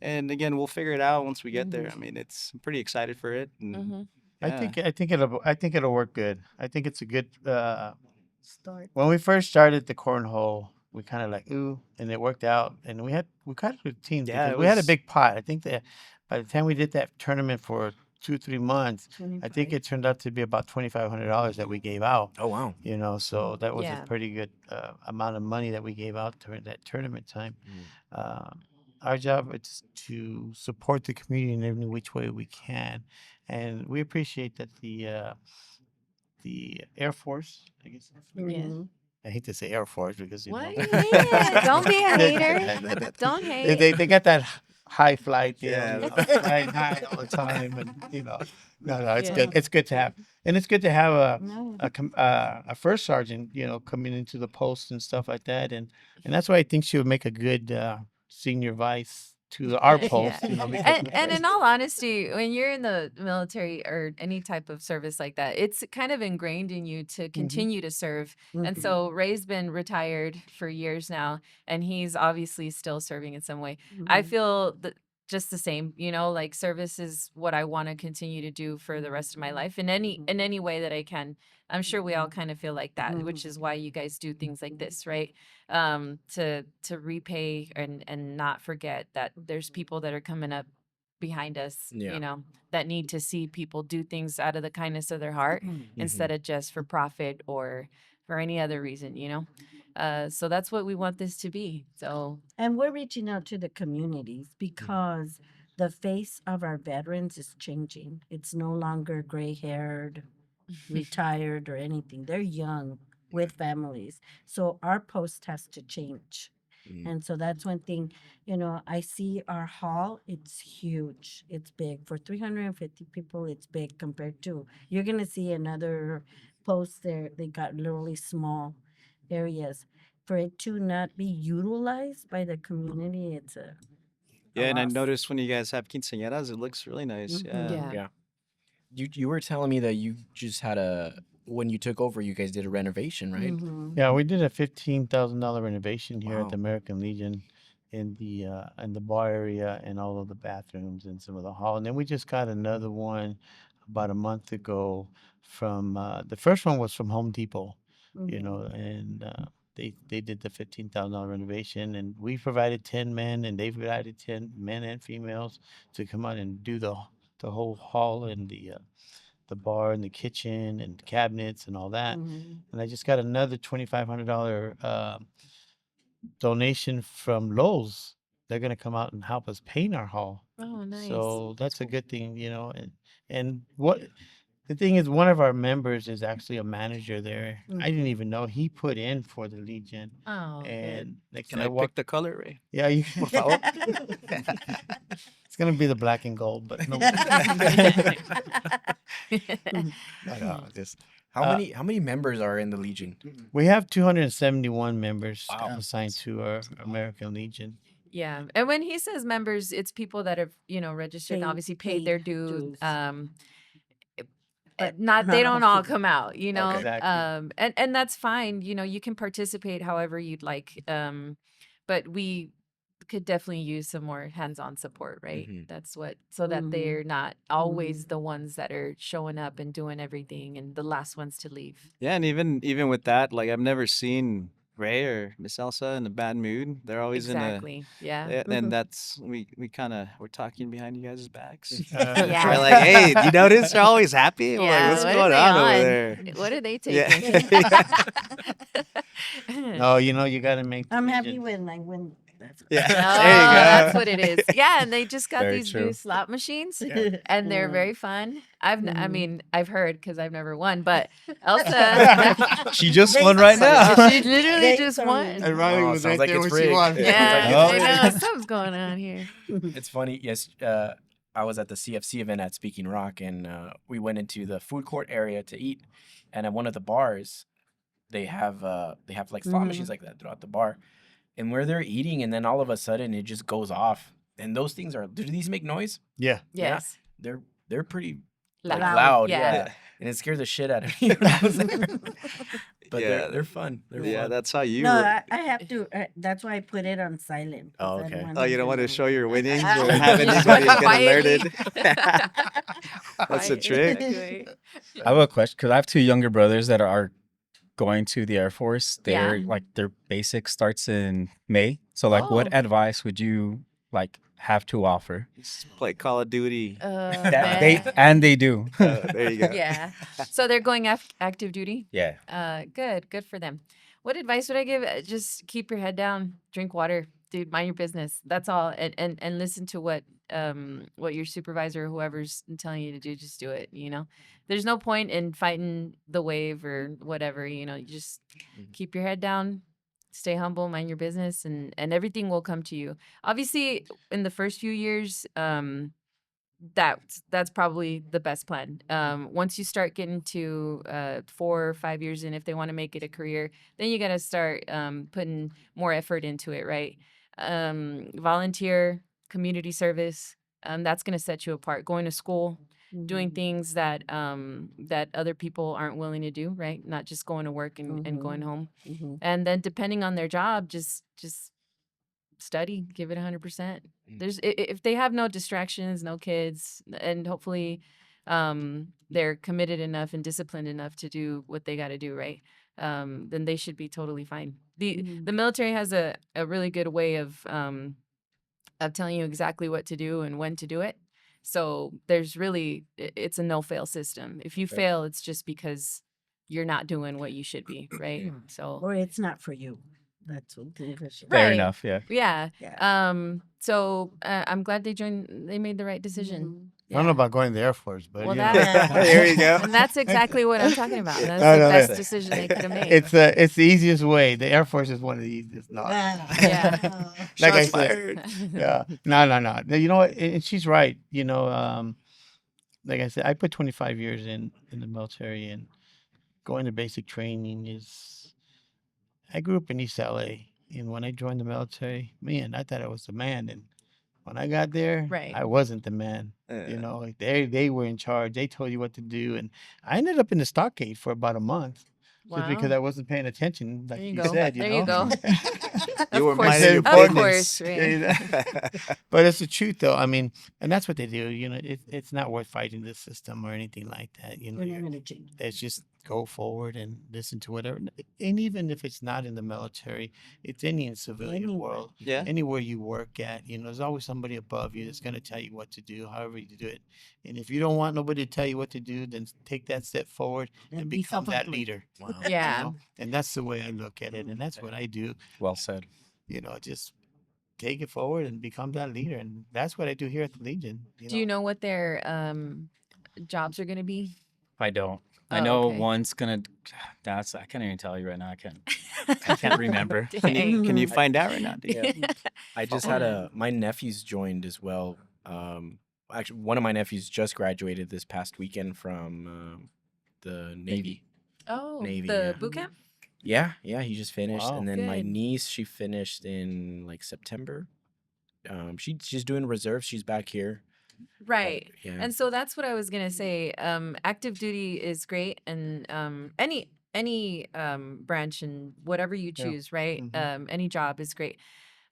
And again, we'll figure it out once we get there. I mean, I'm pretty excited for it. And yeah. I think it'll work good. I think it's a good Start. when we first started the cornhole, we kind of like ooh, and it worked out, and we kind of routine Yeah, because it we had a was- big pot. I think that by the time we did that tournament for 2-3 months, I think it turned out to be about $2,500 that we gave out. Oh wow. So that was Yeah. a pretty good amount of money that we gave out during that tournament time. Mm. Our job is to support the community in every which way we can, and we appreciate that the Air Force, I guess. Mhm. I hate to say Air Force because What? know, Yeah, don't be a they- hater. Don't hate. they got that high flight deal, Yeah. flying high all the time, and no, it's Yeah. good. It's good to have, and it's good to have No. a first sergeant, coming into the post and stuff like that, and that's why I think she would make a good senior vice to our post. Yeah. Because And in all honesty, when you're in the military or any type of service like that, it's kind of ingrained in you to continue to serve. And so Ray's been retired for years now, and he's obviously still serving in some way. I feel that just the same, like service is what I want to continue to do for the rest of my life in any way that I can. I'm sure we all kind of feel like that, which is why you guys do things like this, right? To repay and not forget that there's people that are coming up behind us, Yeah. that need to see people do things out of the kindness of their heart instead of just for profit or for any other reason, so that's what we want this to be. So And we're reaching out to the communities because the face of our veterans is changing. It's no longer gray haired, retired, or anything. They're young with families. So our post has to change. Mm. And so that's one thing, I see our hall, it's huge. It's big. For 350 people, it's big compared to, you're going to see another post there. They got literally small areas. For it to not be utilized by the community, it's a Yeah, and I loss. noticed when you guys have quinceañeras, it looks really nice. Yeah. yeah. You were telling me that you just had when you took over, you guys did a renovation, right? Yeah, we did a $15,000 renovation here at Wow. the American Legion in the bar area and all of the bathrooms and some of the hall. And then we just got another one about a month ago from the first one was from Home Depot, and they did the $15,000 renovation, and we provided 10 men, and they provided 10 men and females to come out and do the whole hall and the bar and the kitchen and cabinets and all that. And I just got another $2,500 donation from Lowe's. They're gonna come out and help us paint our hall. Oh, nice. So that's a good thing, And what the thing is, one of our members is actually a manager there. I didn't even know he put in for the Legion. Oh, good. And next Can time I I walk, pick the color, Ray? yeah, you. Por favor. It's gonna be the black and gold, but no. No, just how many members are in the Legion? We have 271 members Wow. assigned to our American Legion. Yeah. And when he says members, it's people that have, registered and Paid- obviously paid their paid dues. dues. But Not not they all don't all people. come out, Exactly. and that's fine. You can participate however you'd like. But we could definitely use some more hands-on support, right? Mhm. That's what, so that they're not always the ones that are showing up and doing everything and the last ones to leave. Yeah, and even with that, like I've never seen Ray or Miss Elsa in a bad mood. They're always Exactly. Yeah. in a. And that's we kind of we're talking behind you guys' backs. Yeah. We're like, hey, do you notice they're always happy? We're Yeah, like, what's what are going they on over on? there? What are they Yeah. taking? No, you got to make. the I'm happy Legion. when that's Yeah, Oh, there you go. that's what it is. Yeah, and they just got Very these true. new slot machines, and they're very fun. I mean, I've heard because I've never won, but Elsa, She just They won right saw now. she literally They just saw won. it. And Riley Oh, was sounds right like there it's when she rigged. won. Yeah. Yeah, Sounds like I it's know something's going on here. It's funny. Yes, I was at the CFC event at Speaking Rock, and we went into the food court area to eat. And at one of the bars, they have like slot machines like that throughout the bar. and where they're eating, and then all of a sudden it just goes off. And those things do these make noise? Yeah. Yeah. Yes. They're pretty Loud. loud, Yeah. yeah. And it scared the shit out of me when I was there. But Yeah. they're fun. They're Yeah, fun. that's how you. No, I have to. That's why I put it on silent. 'cause Oh, I don't okay. want Oh, you him don't want to know. show your winnings Ah. or have You just anybody wanna get quietly- alerted. That's the Quiet, trick. exactly. I have a question because I have two younger brothers that are going to the Air Force. They're Yeah. like their basic starts in May. So like, what Oh. advice would you like have to offer? Just play Call of Duty. They do. There you go. Yeah. So they're going active duty. Yeah. Good for them. What advice would I give? Just keep your head down, drink water, dude. Mind your business. That's all. And listen to what your supervisor or whoever's telling you to do. Just do it. You know, there's no point in fighting the wave or whatever. You know, you just keep your head down, stay humble, mind your business, and everything will come to you. Obviously, in the first few years, that's probably the best plan. Once you start getting to 4 or 5 years in, if they want to make it a career, then you got to start putting more effort into it, right? Volunteer, community service, that's going to set you apart. Going to school, doing things that that other people aren't willing to do, right? Not just going to work and going home. Mhm. And then depending on their job, just study, give it 100%. There's if they have no distractions, no kids, and hopefully they're committed enough and disciplined enough to do what they got to do, right? Then they should be totally fine. The military has a really good way of telling you exactly what to do and when to do it. So there's really it's a no-fail system. If you fail, it's just because you're not doing what you should be, right? So Or it's not for you. That's what the English. Fair Right. enough. Yeah. yeah. Yeah. So I'm glad they made the right decision. I don't know about going to the Air Force, but Well, you that- know. There you go. And that's exactly what I'm talking about. That's No, the no, best yeah. decision they could have made. It's the easiest way. The Air Force is one of the easiest. No. Yeah. Like I Shots said. fired. Yeah. No. You know what? And she's right. You know, like I said, I put 25 years in the military, and going to basic training is. I grew up in East LA, and when I joined the military, man, I thought I was the man, and when I got there, Right. I wasn't the man. You know, like they were in charge. They told you what to do, and I ended up in the stockade for about a month. Just because Wow. I wasn't paying attention, like There you you go. said, There you go. You were Of course. minding your Of business. course, right. But it's the truth, though. I mean, and that's what they do. You know, it's not worth fighting the system or anything like that. You know, We're not gonna change. it's just go forward and listen to whatever. And even if it's not in the military, it's any in civilian Anywhere. world, Yeah. anywhere you work at. You know, there's always somebody above you that's going to tell you what to do, however you do it. And if you don't want nobody to tell you what to do, then take that step forward And and be become that self-employed. leader. Wow. you Yeah. know? And that's the way I look at it, and that's what I do. Well said. You know, just take it forward and become that leader, and that's what I do here at the Legion. Do you know what their jobs are going to be? I don't. I Oh, know okay. one's gonna. I can't even tell you right now. I can't remember. Can you Dang. find out right now? dude? Yeah. I just had my nephews joined as well. Actually, one of my nephews just graduated this past weekend from the Navy. Oh, Navy, the yeah. boot camp? Yeah, he just finished, Wow. and then my Good. niece, she finished in like September. She's doing reserves. She's back here. Right. Yeah. And so that's what I was gonna say. Active duty is great, and any branch and whatever you Yeah. choose, right? Mhm. Any job is great.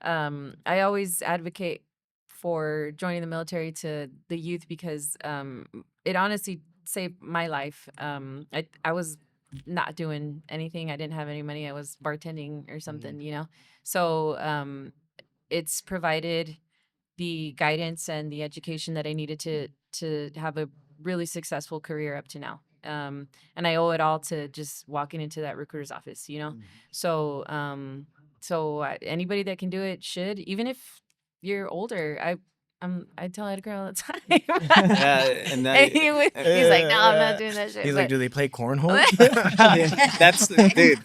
I always advocate for joining the military to the youth because it honestly saved my life. I was not doing anything. I didn't have any money. I was bartending or something, you know. So it's provided the guidance and the education that I needed to have a really successful career up to now. And I owe it all to just walking into that recruiter's office, you know? So, anybody that can do it should, even if you're older. I tell Edgar all the time. Yeah, and And he's like, no, I'm not doing that shit. He's like, But do they play cornhole? That's the dude.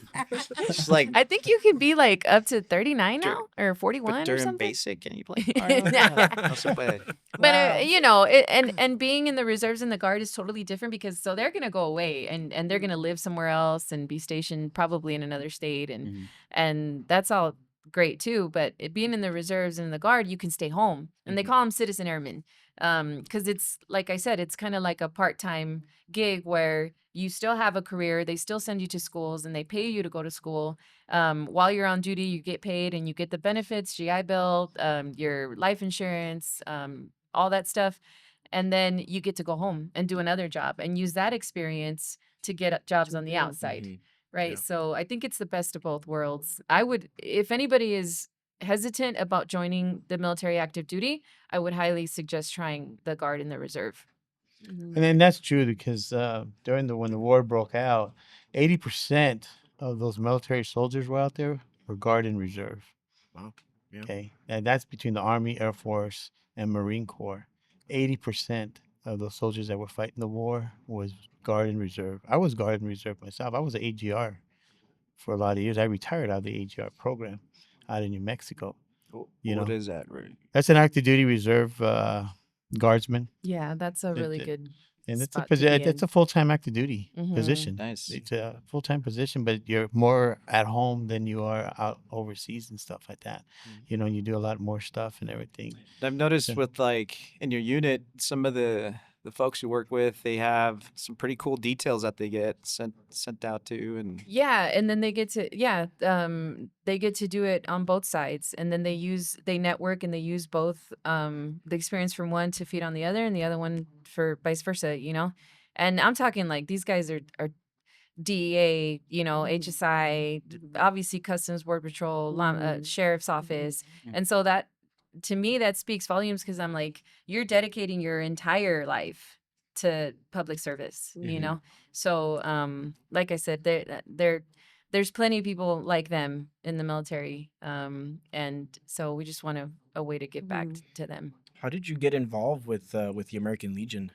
She's like, I think you can be like up to 39 Dur- now or 41 but or during something. basic, can you play? Mario? No se puede. But Wow. you know, and being in the reserves and the guard is totally different because so they're gonna go away and they're gonna live somewhere else and be stationed probably in another state and that's all great too. But being in the reserves and the guard, you can stay home, and they call them citizen airmen, because it's like I said, it's kind of like a part-time gig where you still have a career. They still send you to schools and they pay you to go to school. While you're on duty, you get paid and you get the benefits, GI Bill, your life insurance, all that stuff. And then you get to go home and do another job and use that experience to get jobs on the outside. Right. Yeah. So I think it's the best of both worlds. I would, if anybody is hesitant about joining the military active duty, I would highly suggest trying the guard and the reserve. And then that's true because when the war broke out, 80% of those military soldiers were out there were guard and reserve. Wow. Yeah. Okay, and that's between the Army, Air Force, and Marine Corps. 80% of those soldiers that were fighting the war was guard and reserve. I was guard and reserve myself. I was an AGR for a lot of years. I retired out of the AGR program out in New Mexico. You What know, is that, right? that's an active duty reserve guardsman. Yeah, that's a really good And it's spot to be it's in. a full time active duty Mhm. position. Nice. It's a full time position, but you're more at home than you are out overseas and stuff like that. You know, you do a lot more stuff and everything. I've noticed Yeah. with like in your unit, some of the folks you work with, they have some pretty cool details that they get sent out to, and Yeah, and then they get to do it on both sides, and then they network and they use both the experience from one to feed on the other, and the other one for vice versa, you know. And I'm talking like these guys are DEA, you know, HSI, obviously Customs, Border Patrol, Sheriff's Office, and so that to me that speaks volumes because I'm like, you're dedicating your entire life to public service, you know. So, like I said, there's plenty of people like them in the military, and so we just want a way to give back to them. How did you get involved with the American Legion?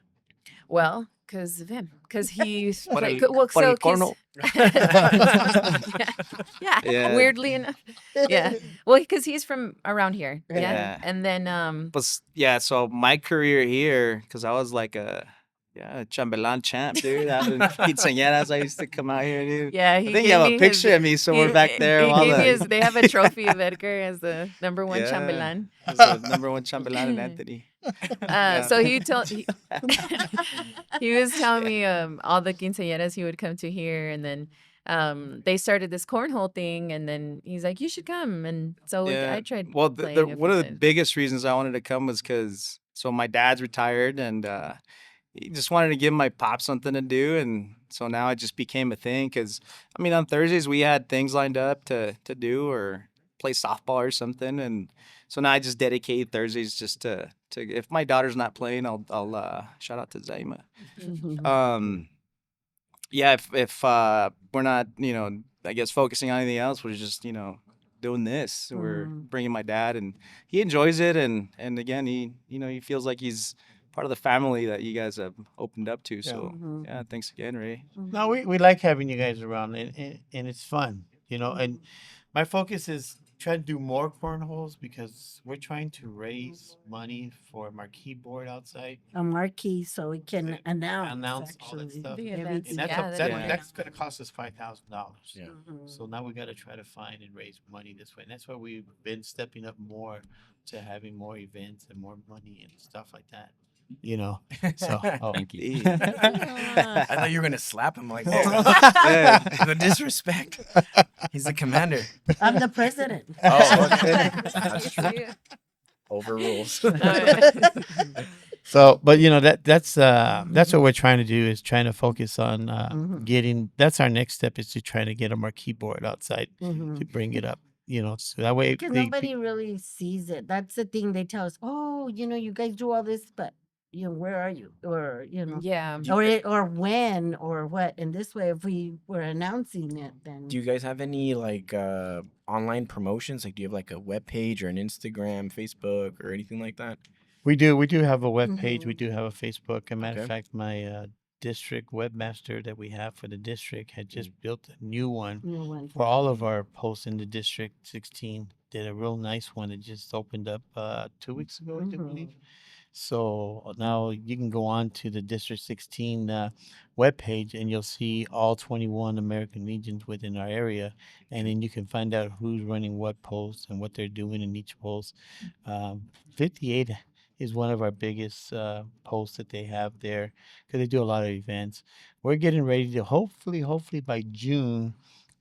Well, because of him, because he's Por el- well, por el so 'cause- corno. yeah, Yeah. weirdly enough, yeah. Well, because he's from around here, yeah. Yeah. And then yeah. So my career here, because I was like a chambelan champ, dude. Out in quinceañeras, I used to come out here, dude. yeah, I think you have a picture of me somewhere back there. He while gave the- me they have a trophy of Edgar as the number one Yeah. chambelán. I was the number one chambelan in Anthony. So he was telling me all the quinceañeras he would come to here, and then they started this cornhole thing, and then he's like, you should come, and so I tried. Well, playing a one few of the times. biggest reasons I wanted to come was because my dad's retired, and he just wanted to give my pop something to do, and so now it just became a thing. Because I mean, on Thursdays we had things lined up to do or play softball or something, and so now I just dedicate Thursdays just to if my daughter's not playing, I'll shout out to Zaima. Yeah, if we're not, I guess focusing on anything else, we're just, doing this. We're bringing my dad, and he enjoys it, and again, he feels like he's part of the family that you guys have opened up to. So yeah, thanks again, Ray. No, we like having you guys around, and it's fun, you know. And my focus is try to do more cornholes because we're trying to raise money for a marquee board outside. A marquee so we can announce all that actually stuff. The everything. events, And that's yeah, that's going to cost us $5,000. Yeah. So now we got to try to find and raise money this way. And that's why we've been stepping up more to having more events and more money and stuff like that. You know. So Thank you. I thought you were gonna slap him like Yeah. the disrespect. He's the commander. I'm the president. Oh, okay. That's true. Overrules. So, but you know that's what we're trying to do is trying to focus on getting. That's our next step is to try to get a marquee board outside to bring it up. You know, so that way Because nobody really sees it. That's the thing they tell us. Oh, you guys do all this, but where are you? Or Yeah. or when or what? And this way, if we were announcing it, then Do you guys have any like online promotions? Like, do you have like a web page or an Instagram, Facebook, or anything like that? we do have a web page. We do have a Facebook. As a matter Okay. of fact, my district webmaster that we have for the district had just built a new one new one. for all of our posts in the district 16. Did a real nice one. It just opened up 2 weeks ago, I do believe. So now you can go on to the District 16 webpage and you'll see all 21 American Legions within our area. And then you can find out who's running what post and what they're doing in each post. 58 is one of our biggest posts that they have there because they do a lot of events. We're getting ready to hopefully by June,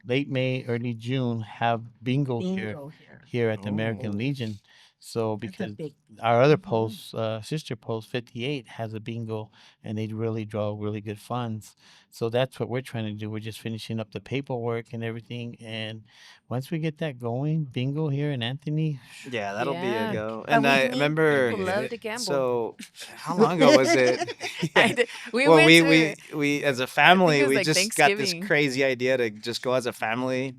late May, early June, have bingo here Bingo here. at the American Oh. Legion. So That's a because big. our other Mhm. post, sister post 58 has a bingo and they really draw really good funds. So that's what we're trying to do. We're just finishing up the paperwork and everything. And once we get that going, bingo here in Anthony. Yeah, that'll be a Yeah. go. But And we I need remember. People love to gamble. So, how long ago was it? I Yeah. did- we Well, went we as a family, it was we like just got this Thanksgiving. crazy idea to just go as a family,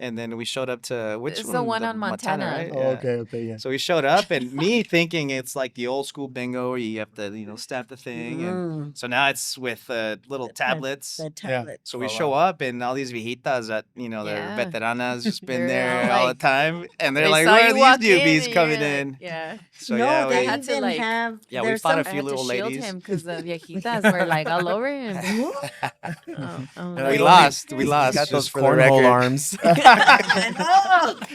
and then we showed up to which It's one? the one on Montana. right? Oh, okay, yeah. So we showed up, and me thinking it's like the old school bingo where you have to, stamp the thing, and Mm, so now it's with little the tablets. The tablet. So we Oh, show wow. up, and all these viejitas that they're Yeah. veteranas just been They're all there all the like- time, and they're They like, saw "Where you are walk these in newbies and coming you're like, in?" Yeah. So no, yeah, they we had to, even like- have. Yeah, we there's fought a some- I few had to little shield ladies. him because the viejitas were like all over him. I'm They're we like, like, lost. "Oh, We he's lost. got those just for the cornhole record. arms. I know.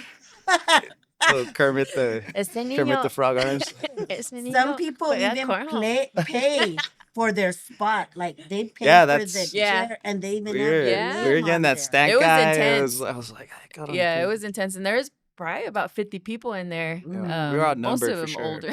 Little Kermit the Este Kermit niño, the Frog arms. este niño Some people juega even cornhole. pay for their spot. Like they pay Yeah, for that's- the Yeah. chair, and they even We have were, their Yeah. we were name getting on that there. stank It was guy. intense. I was like, I got him. Yeah, it too. was intense, and there's probably about 50 people in there. Yeah. We were Most outnumbered of for them sure. older,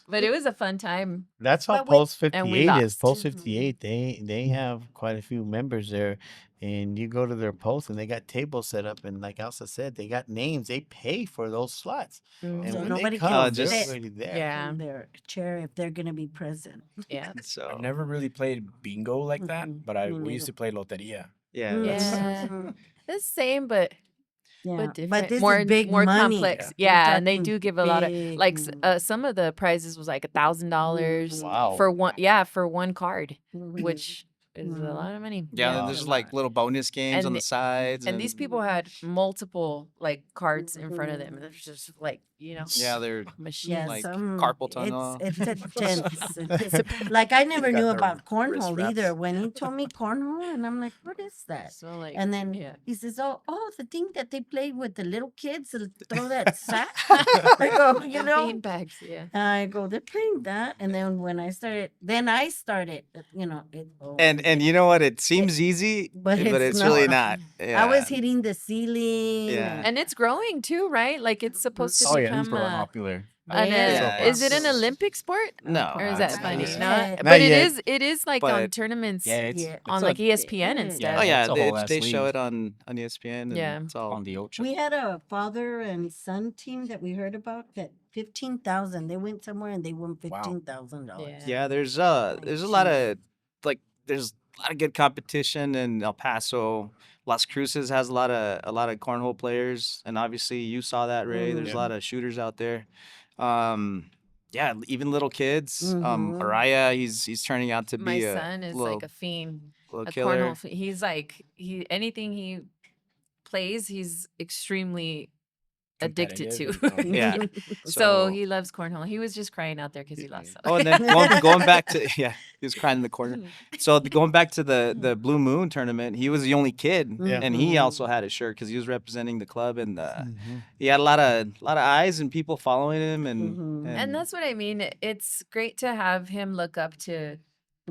but it was a fun time. That's how But we- Post and we 58 is. lost. Post Mhm. 58, they have quite a few members there, and you go to their post and they got tables set up, and like Elsa said, they got names. They pay for those slots, and Mhm. So when nobody they can come, just- they're sit already there. Yeah, on their chair if they're gonna be present. yeah, So I've never really played bingo like that, Mhm. but Me we used neither. to play loteria. yeah, Mm, that's Yeah. mhm. the same, but Yeah, different, but this more is big more money. complex. We're Yeah, and they talking do give a lot of big like money. some of the prizes was like $1,000 Wow. for one. Yeah, for one card, Mhm. which is a Mhm. lot of money. yeah. Wow. And there's like little bonus games And on the the- sides, And these people had multiple like cards in front of them. And it's just like yeah, they're machines. Yeah, like some carpal tunnel. It's intense. It's- like I never Got knew the about wrist cornhole either. wraps. When he told me cornhole, and I'm like, what is that? So like, And then yeah. he says, oh, the thing that they played with the little kids that throw that sack. I go, you know. bean bags. Yeah. I go, they're playing that. And then when I started, and you know what? It seems easy, but but it's it's really not. not. Yeah. I was hitting the ceiling. Yeah. And it's growing too, right? Like it's supposed to Oh yeah, become super popular. Yeah, is it an it's- Olympic sport? No, Or is that's that funny? not No, yet. but yet. it is like on But- tournaments Yeah, it's Yeah. on a- like ESPN and Yeah. stuff. Oh yeah, it's a whole ass they show league. it on ESPN. And Yeah. it's all on the Ocho. We had a father and son team that we heard about that 15,000. They went somewhere and they won Wow. $15,000. Yeah. Yeah, there's a lot of there's a lot of good competition in El Paso. Las Cruces has a lot of cornhole players, and obviously you saw that, Ray. There's Yeah. a lot of shooters out there. Yeah, even little kids. Mhm. Araya, he's turning out to be My a son is little, like a fiend, little a killer. cornhole. He's like anything he plays, he's extremely addicted to. Competitive. Yeah. So he loves cornhole. He was just crying out there because he lost. Oh, and then going back to he was crying in the corner. So going back to the Blue Moon tournament, he was the only kid, Yeah. and he Mhm. also had a shirt because he was representing the club, and Mhm. he had a lot of eyes and people following him, and Mhm. And that's what I mean. It's great to have him look up to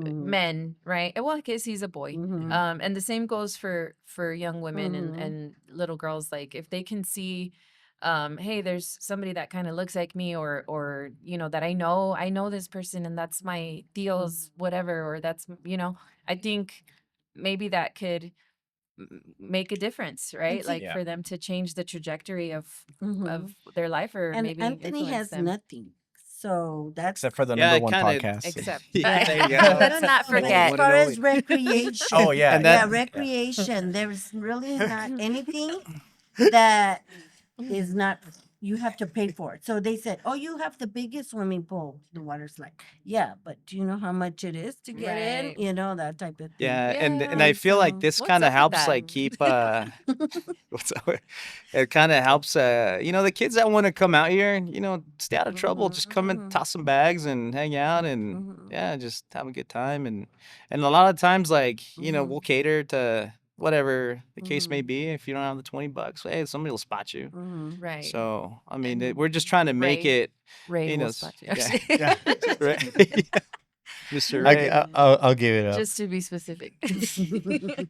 Mhm. men, right? Well, I guess he's a boy. Mhm. And the same goes for young women Mhm. and little girls. Like if they can see, hey, there's somebody that kind of looks like me, or that I know this person, and that's my deals, whatever, or that's I think maybe that could make a difference, right? see- Like Yeah. for them to change the trajectory of Mhm. their life, or And maybe Anthony influence has them. nothing. So that's Except for the Yeah, number it one kinda- podcast. Except Yeah, there you go. let's not But forget. as far as recreation. Oh, yeah, And yeah, that- recreation. There's really not anything that is not you have to pay for it. So they said, "Oh, you have the biggest swimming pool." The water's like, "Yeah, but do you know how much it is to get Right. in? You know, that type of thing." Yeah, and Yeah. I feel like So this What's kind of up with helps that? like keep what's up? It kind of helps the kids that want to come out here and stay out of trouble, just come and Mhm. toss some bags and hang out and Mhm. yeah, just have a good time and a lot of times like Mhm. we'll cater to whatever the case may Mhm. be. If you don't have the $20, hey, somebody will spot you. Mhm. Right. So I mean, And we're just trying to make Ray. it, Ray will yeah, spot you. yeah, Yeah. right, Mr. I, Ray. I'll give it up. Just to be specific.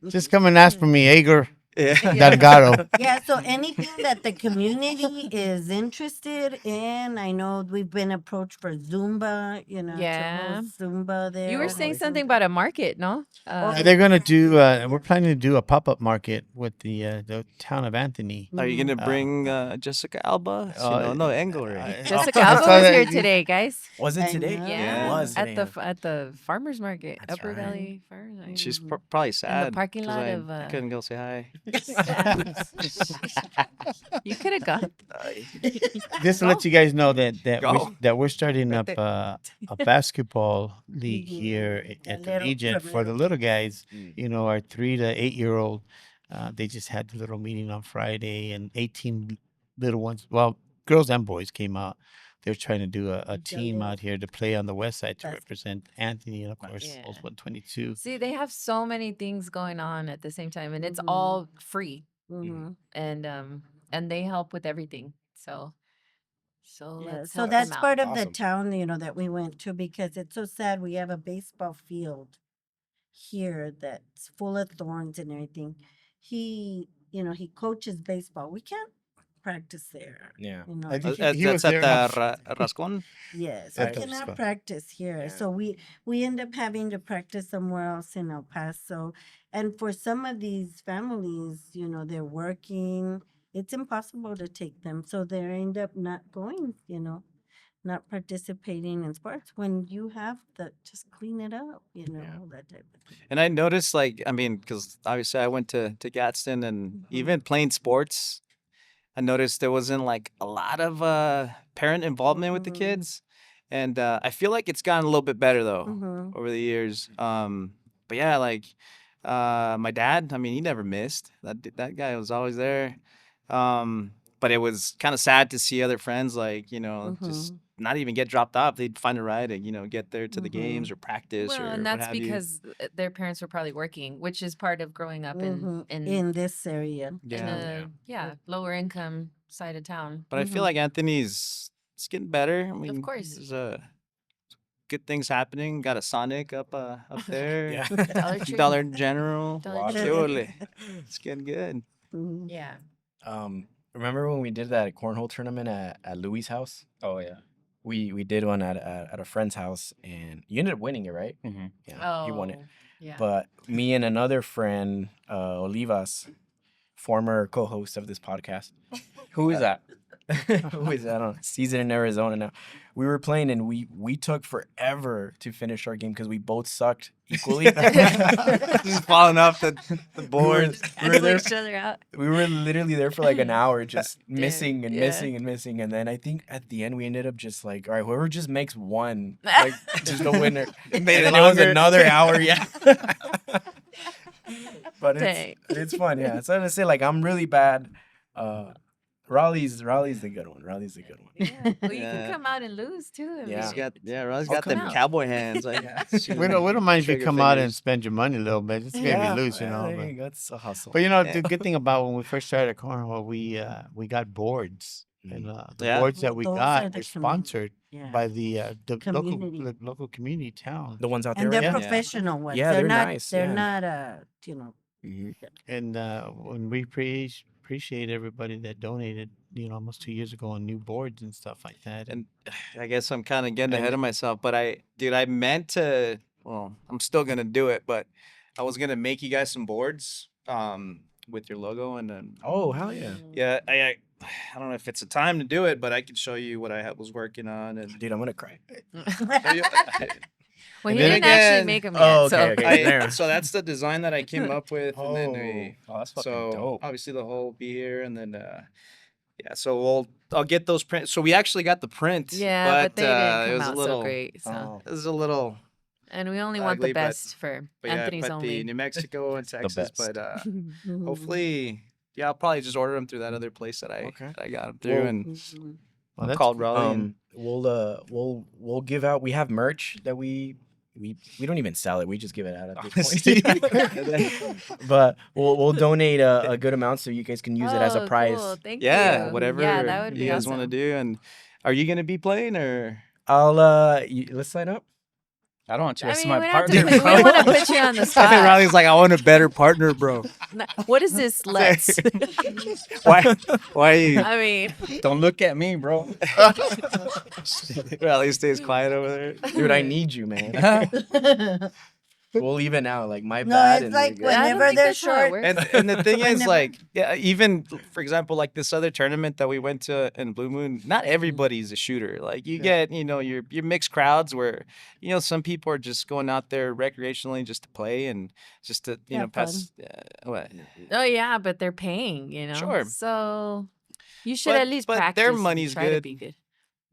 Just come and ask for me, Ager Yeah. Yeah. Delgado. Yeah, so anything that the community is interested in, I know we've been approached for Zumba, to Yeah. host Zumba there. You were and saying host something Zumba. about a market, no? They're gonna do. We're planning to do a pop-up market with the town of Anthony. Are you gonna Mhm. bring Jessica Alba? No, Engel, right? Jessica Alba was here today, guys. Was it I today? know. Yeah, It was at today. the huh? at the farmers market, That's Upper right. Valley Farmers Market. She's Mhm. probably sad parking 'cause lot I of, couldn't go say hi. You could have gone. Just to let you guys know Go. that we're starting up Vete. a basketball league Mhm. here A at the little- Legion from for the little little guys. Mm. Our 3 to 8 year old. They just had the little meeting on Friday, and 18 little ones. Well, girls and boys came out. They're trying to do a The team little out here to play on the west side to bas- represent Anthony and of course Yeah. Post 122. See, they have so many things going on at the same time, and it's Mhm. all free, Mhm. and they help with everything. So Yeah, let's so help that's them out. part of the Awesome. town, that we went to because it's so sad. We have a baseball field here that's full of thorns and everything. He coaches baseball. We can't practice there. Yeah. I think he That's was at there. the Rascon. Yes, we At the cannot spot. practice here. Yeah. So we end up having to practice somewhere else in El Paso. And for some of these families, they're working. It's impossible to take them. So they end up not going, not participating in sports when you have just clean it up, that type of thing. And I noticed, like, I mean, because obviously I went to Gadsden, and Mhm. even playing sports, I noticed there wasn't like a lot of parent involvement with the Mhm. kids, and I feel like it's gotten a little bit better though Mhm. over the years. But yeah, like my dad, I mean, he never missed. That guy was always there. But it was kind of sad to see other friends like just Mhm. not even get dropped off. They'd find a ride and get there to the games Mhm. or practice Well, or and what that's have you. because their parents were probably working, which is part of growing up Mhm. in In this area. in Yeah. the lower income side of town. But I feel Mhm. like Anthony's it's getting better. I mean, course. there's good things happening. Got a Sonic up there. Yeah. Dollar Tree. Dollar General. Dollar Tree. Surely. It's getting good. Mhm. Yeah. Remember when we did that cornhole tournament at Louis' house? Oh yeah. We did one at a friend's house, and you ended up winning it, right? Mm-hmm. Yeah, he won it. Yeah. But me and another friend, Olivas, former co-host of this podcast, Who is that? who is I don't know, season in Arizona now. We were playing, and we took forever to finish our game because we both sucked equally. Just falling off the board. We were there. each other out. We were literally there for like an hour, just Damn, missing and yeah. missing and missing, and then I think at the end we ended up just like, all right, whoever just makes one, like, just the winner. And Made it then it was longer. another hour, yeah. But Dang. it's fun, yeah. So I'm gonna say like I'm really bad. Raleigh's the good one. Raleigh's the good one. Yeah. Well, you Yeah. can come out and lose too. I Yeah. He's mean, got Ron's I'll got them come out. cowboy hands. Like, We don't mind if you Trigger come out and fingers. spend your money a little bit. It's gonna be loose, well, but- there you go. It's a hustle. But Yeah. the good thing about when we first started Cornhole, we got boards, and the Yeah. boards that we Those are got the were community- sponsored Yeah. by the Community. local community town. The ones out there, And they're right? Yeah. professional ones. Yeah, they're not, nice, They're yeah. not, Mhm. And when we appreciate everybody that donated, almost 2 years ago on new boards and stuff like that. And I guess I'm kind of getting And- ahead of myself, but I meant to. Well, I'm still gonna do it, but I was gonna make you guys some boards, with your logo, and then Oh, hell yeah. yeah, I don't know if it's a time to do it, but I could show you what I was working on, and Dude, I'm gonna cry. show you- well, And he then didn't actually again- make them Oh, yet. So okay, okay. There. so that's the design that I came up with, and then Oh, that's fucking so dope. obviously the whole will be here, and then Yeah, so I'll get those prints. So we actually got the print, Yeah, but they didn't it come was a out little, so great. So, it was a little and we only want the ugly, but best for yeah, I Anthony's put the only. New Mexico and Texas, best. but Mhm. hopefully, yeah, I'll probably just order them through that other place that Okay. I got them through, Well, and Mhm. Well, that's called cool. Raleigh. And We'll give out. We have merch that we don't even sell it. We just give it out at this Honestly. point. But we'll donate a good amount so you guys can use it as a Oh, prize. cool. Thank yeah, you. whatever Yeah, that would you be guys want to awesome. do. And are you gonna be playing or? Let's sign up. I don't want you I to see mean, my we don't have partner. to put, we don't want to put you on the spot. Riley's like, I want a better partner, bro. What is this? Let's. Why? Why you? I mean, Don't look at me, bro. Riley stays quiet over there. Dude, I need you, man. We'll even out. Like my No, bad. it's and like you're good. I don't whenever think they're that's how it short. works. And the thing is, Whenever- like, yeah, even for example, like this other tournament that we went to in Blue Moon, not everybody's a shooter. Like you get, your mixed crowds where, some people are just going out there recreationally just to play and just to, Have pass. What? oh yeah, but they're paying, Sure. So you should But- at least but practice. their and money's try to good. be good.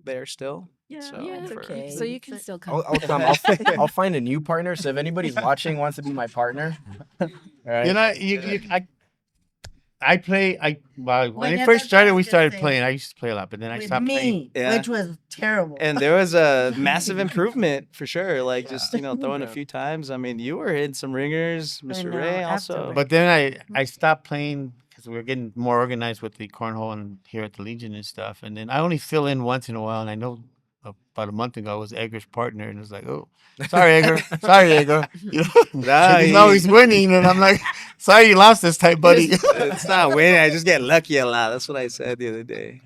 There still. Yeah, So it's for- okay. So you can still come. I'll come. I'll find a new partner. So if anybody's watching wants to be my partner, all right. You know, I play. When it Whenever first started, we Pastor started said- playing. I used to play a lot, but then I With stopped playing. me, Yeah. which was terrible. And there was a massive improvement for sure. Like just throwing a few times. I mean, you were hitting some ringers, Mr. know, Ray also. afterwards. But then I stopped playing because we were getting more organized with the cornhole and here at the Legion and stuff. And then I only fill in once in a while. And I know about a month ago I was Edgar's partner, and it was like, oh, sorry, Edgar, sorry, Edgar. Nah, He's always winning, and I'm like, sorry, you lost this time, buddy. It's not winning. I just get lucky a lot. That's what I said the other day.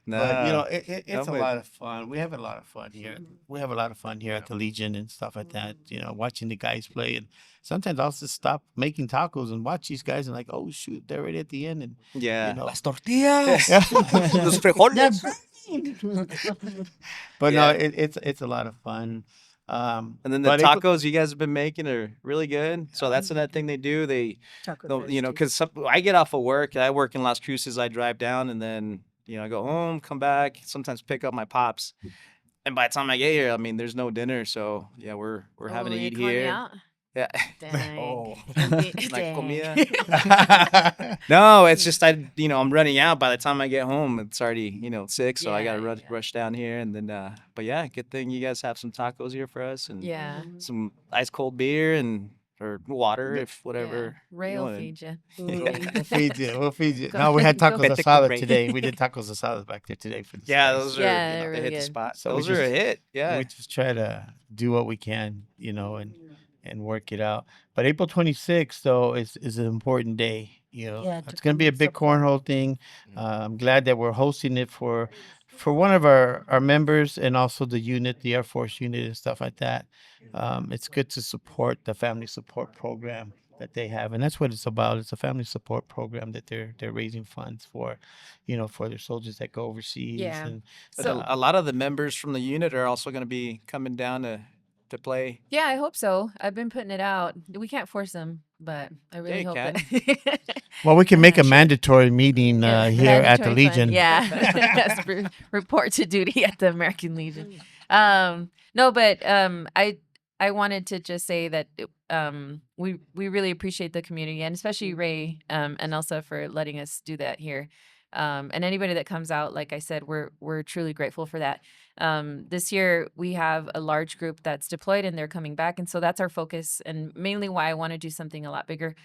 Nah. But it's a I'm with- lot of fun. We have a lot of fun here. We have a lot of fun here at the Legion and stuff like that. Watching the guys play, and sometimes I'll just stop making tacos and watch these guys and like, oh shoot, they're right at the end, and yeah. Las tortillas. Los frijoles. But Yeah. no, it's a lot of fun. And then the But April- tacos you guys have been making are really good. So that's another thing they do. Taco They'll, Thursday. because I get off of work. I work in Las Cruces. I drive down and then, I go home, come back, sometimes pick up my pops. And by the time I get here, I mean, there's no dinner. So yeah, we're having to you're eat calling me here. out? Yeah. Dang. Oh. Like Dang. comida. No, it's just I'm running out. By the time I get home, it's already 6, so I gotta Yeah, rush down here, and then but yeah, good thing you guys have some tacos here for us, and Yeah. some ice cold beer or water if whatever. Yeah. Ray you will want. feed you. We'll feed you. We'll feed you. Go No, we had ahead, go tacos ahead. asada today. We did tacos asada back there today for the Yeah, space. those are Yeah, they they're really hit the good. spot. So we Those are a just- hit. Yeah. We just try to do what we can, and work it out. But April 26th, though, is an important day. Yeah, to It's going to be come a and big support. cornhole thing. I'm glad that we're hosting it for one of our members and also the unit, the Air Force unit and stuff like that. It's good to support the family support program that they have, and that's what it's about. It's a family support program that they're raising funds for, for their soldiers that go overseas. Yeah. And But So a lot of the members from the unit are also going to be coming down to play. yeah, I hope so. I've been putting it out. We can't force them, but I really you hope can. that. well, we can make a Sure. mandatory meeting Yeah, here at the mandatory fund. Legion. Yeah, Yes, report to duty at the American Legion. No, but I wanted to just say that we really appreciate the community and especially Ray and Elsa for letting us do that here. And anybody that comes out, like I said, we're truly grateful for that. This year we have a large group that's deployed and they're coming back, and so that's our focus. And mainly why I want to do something a lot bigger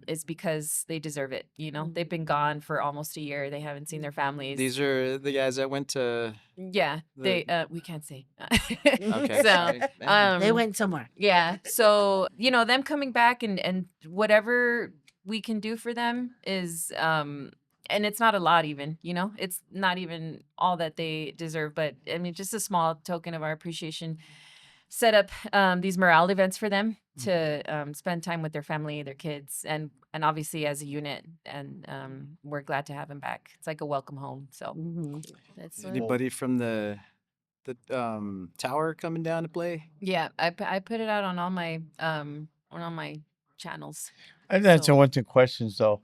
is because they deserve it. They've been gone for almost a year. They haven't seen their families. These are the guys that went to. Yeah, the- they we can't say. Okay. So, sorry. They went somewhere. yeah. So, them coming back and whatever we can do for them is and it's not a lot even, it's not even all that they deserve, but I mean just a small token of our appreciation. Set up these morale events for them to spend time with their family, their kids, and obviously as a unit. And we're glad to have them back. It's like a welcome home. So Mhm. that's Anybody from the tower coming down to play? yeah. I put it out on all my channels. I'd answer So- one two questions though.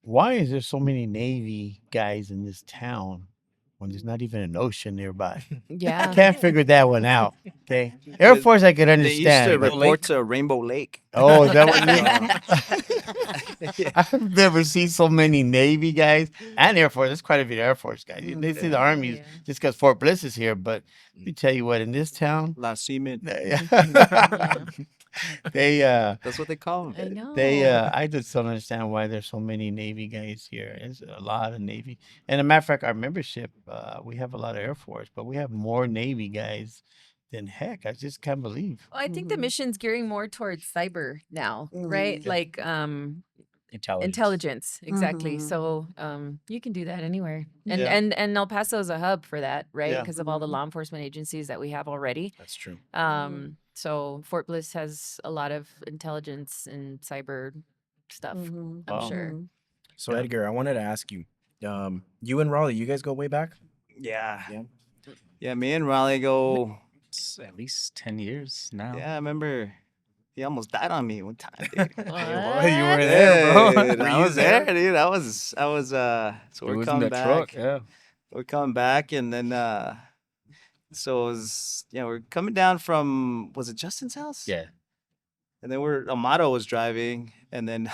why is there so many Navy guys in this town when there's not even an ocean nearby? I Yeah. can't figure that one out. Okay, Air Force I could They used to understand. but- report to Rainbow Lake. Oh, is that what Yeah. I've never seen so many Navy guys and Air Force. There's quite a few Air Force guys. They see the Army's Yeah. just because Fort Bliss is here, but let me tell you what, in this town, La Seaman. they That's what they call I them. know. I just don't understand why there's so many Navy guys here. It's a lot of Navy. And a matter of fact, our membership, we have a lot of Air Force, but we have more Navy guys than heck. I just can't believe. Well, I think the mission's gearing more towards cyber now, right? Mhm. Like intelligence, exactly. Mhm. So you can do that anywhere, and Yeah. and El Paso is a hub for that, right? Yeah. Because of all the law enforcement agencies that we have already. That's true. So Fort Bliss has a lot of intelligence and cyber stuff. Mhm. I'm Wow. sure. So Edgar, I wanted to ask you, you and Raleigh, you guys go way back? Yeah. Yeah. Yeah, me and Raleigh go. It's at least 10 years now. Yeah, I remember he almost died on me one time, dude. You were What? there, bro. Dude, Were I you was there, dude. I was so It we're was in coming the back. truck. Yeah. We're coming back and then so it was we're coming down from, was it Justin's house? Yeah. And then Amato was driving, and then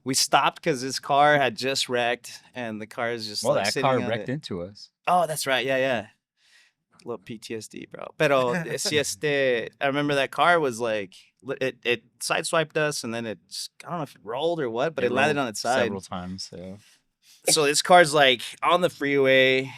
we stopped because his car had just wrecked, and the car is just Well, like that sitting car on wrecked it. into us. Oh, that's right. Yeah. A little PTSD, bro. Pero I remember that car was like it sideswiped us, and then I don't know if it rolled or what, but it landed rolled on its side. several times. Yeah. So this car's like on the freeway.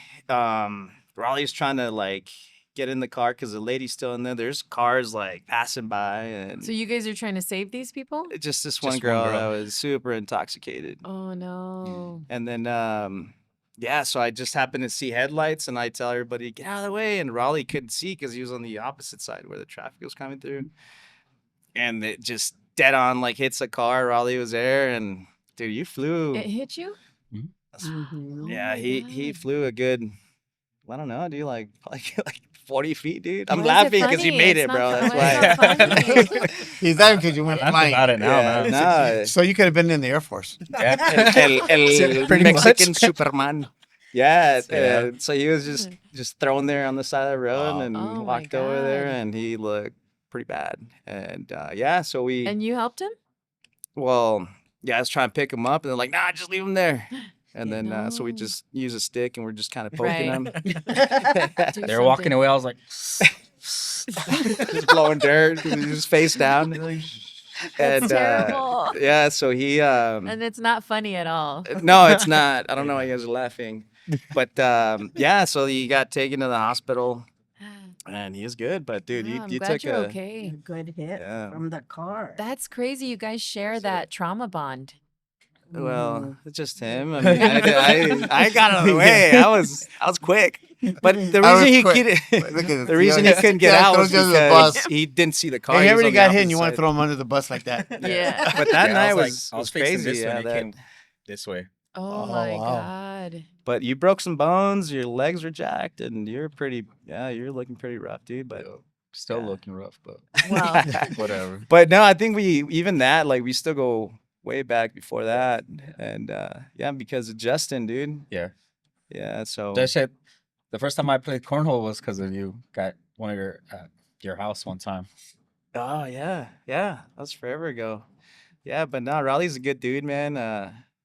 Raleigh's trying to like get in the car because the lady's still in there. There's cars like passing by, and So you guys are trying to save these people? just this Just one one girl that girl. was super intoxicated. Oh no. And then so I just happened to see headlights, and I tell everybody, get out of the way. And Raleigh couldn't see because he was on the opposite side where the traffic was coming through. And it just dead on like hits a car. Raleigh was there, and dude, you flew. It hit you? Mhm. Yeah, Oh my he God. flew a good, I don't know, dude, like 40 feet, dude. I'm Why is it laughing because he funny? made It's it, not bro. fu- That's why is why. that funny? He's laughing because you went Laugh flying. about it now, Yeah, man. no. So you could have been in the Air Force. Yeah. El Pretty Mexican much. Superman. Yeah, Yeah. so he was just thrown there on the side of the road Wow. and Oh my walked over there, God. and he looked pretty bad. And so we, And you helped him? well, I was trying to pick him up, and they're like, nah, just leave him there. And Yeah, then so we no. just use a stick, and we're just kind of poking Right. him, Do They were walking something. away. I was like, just blowing dirt, just face down. That's And terrible. so he And it's not funny at all. no, it's not. I don't know why you guys are laughing. But so he got taken to the hospital, and he was good. But dude, Wow, I'm you glad took you're a okay. A good hit Yeah. from the car. That's crazy. You guys share that trauma bond. well, it's just him. I mean, I got out of the way. I was quick. But the I was reason he quick. couldn't Look at this. the reason he couldn't get Yeah, out was throws you under the because bus. he didn't see the car. Hey, He he was already on the got hit, and opposite you want to side. throw him under the bus like that. Yeah. But that Yeah, night I was, was, like, I was crazy. facing this way, Yeah, and it that- came this way. Oh Oh, my wow. God. But you broke some bones. Your legs were jacked, and you're looking pretty rough, dude. But Still Yeah. looking rough, but Wow. whatever. But no, I think we still go way back before that, and because of Justin, dude. Yeah. Yeah, so That shit. The first time I played cornhole was because of you. Got one of your house one time. oh yeah, that was forever ago. Yeah, but no, Raleigh's a good dude, man.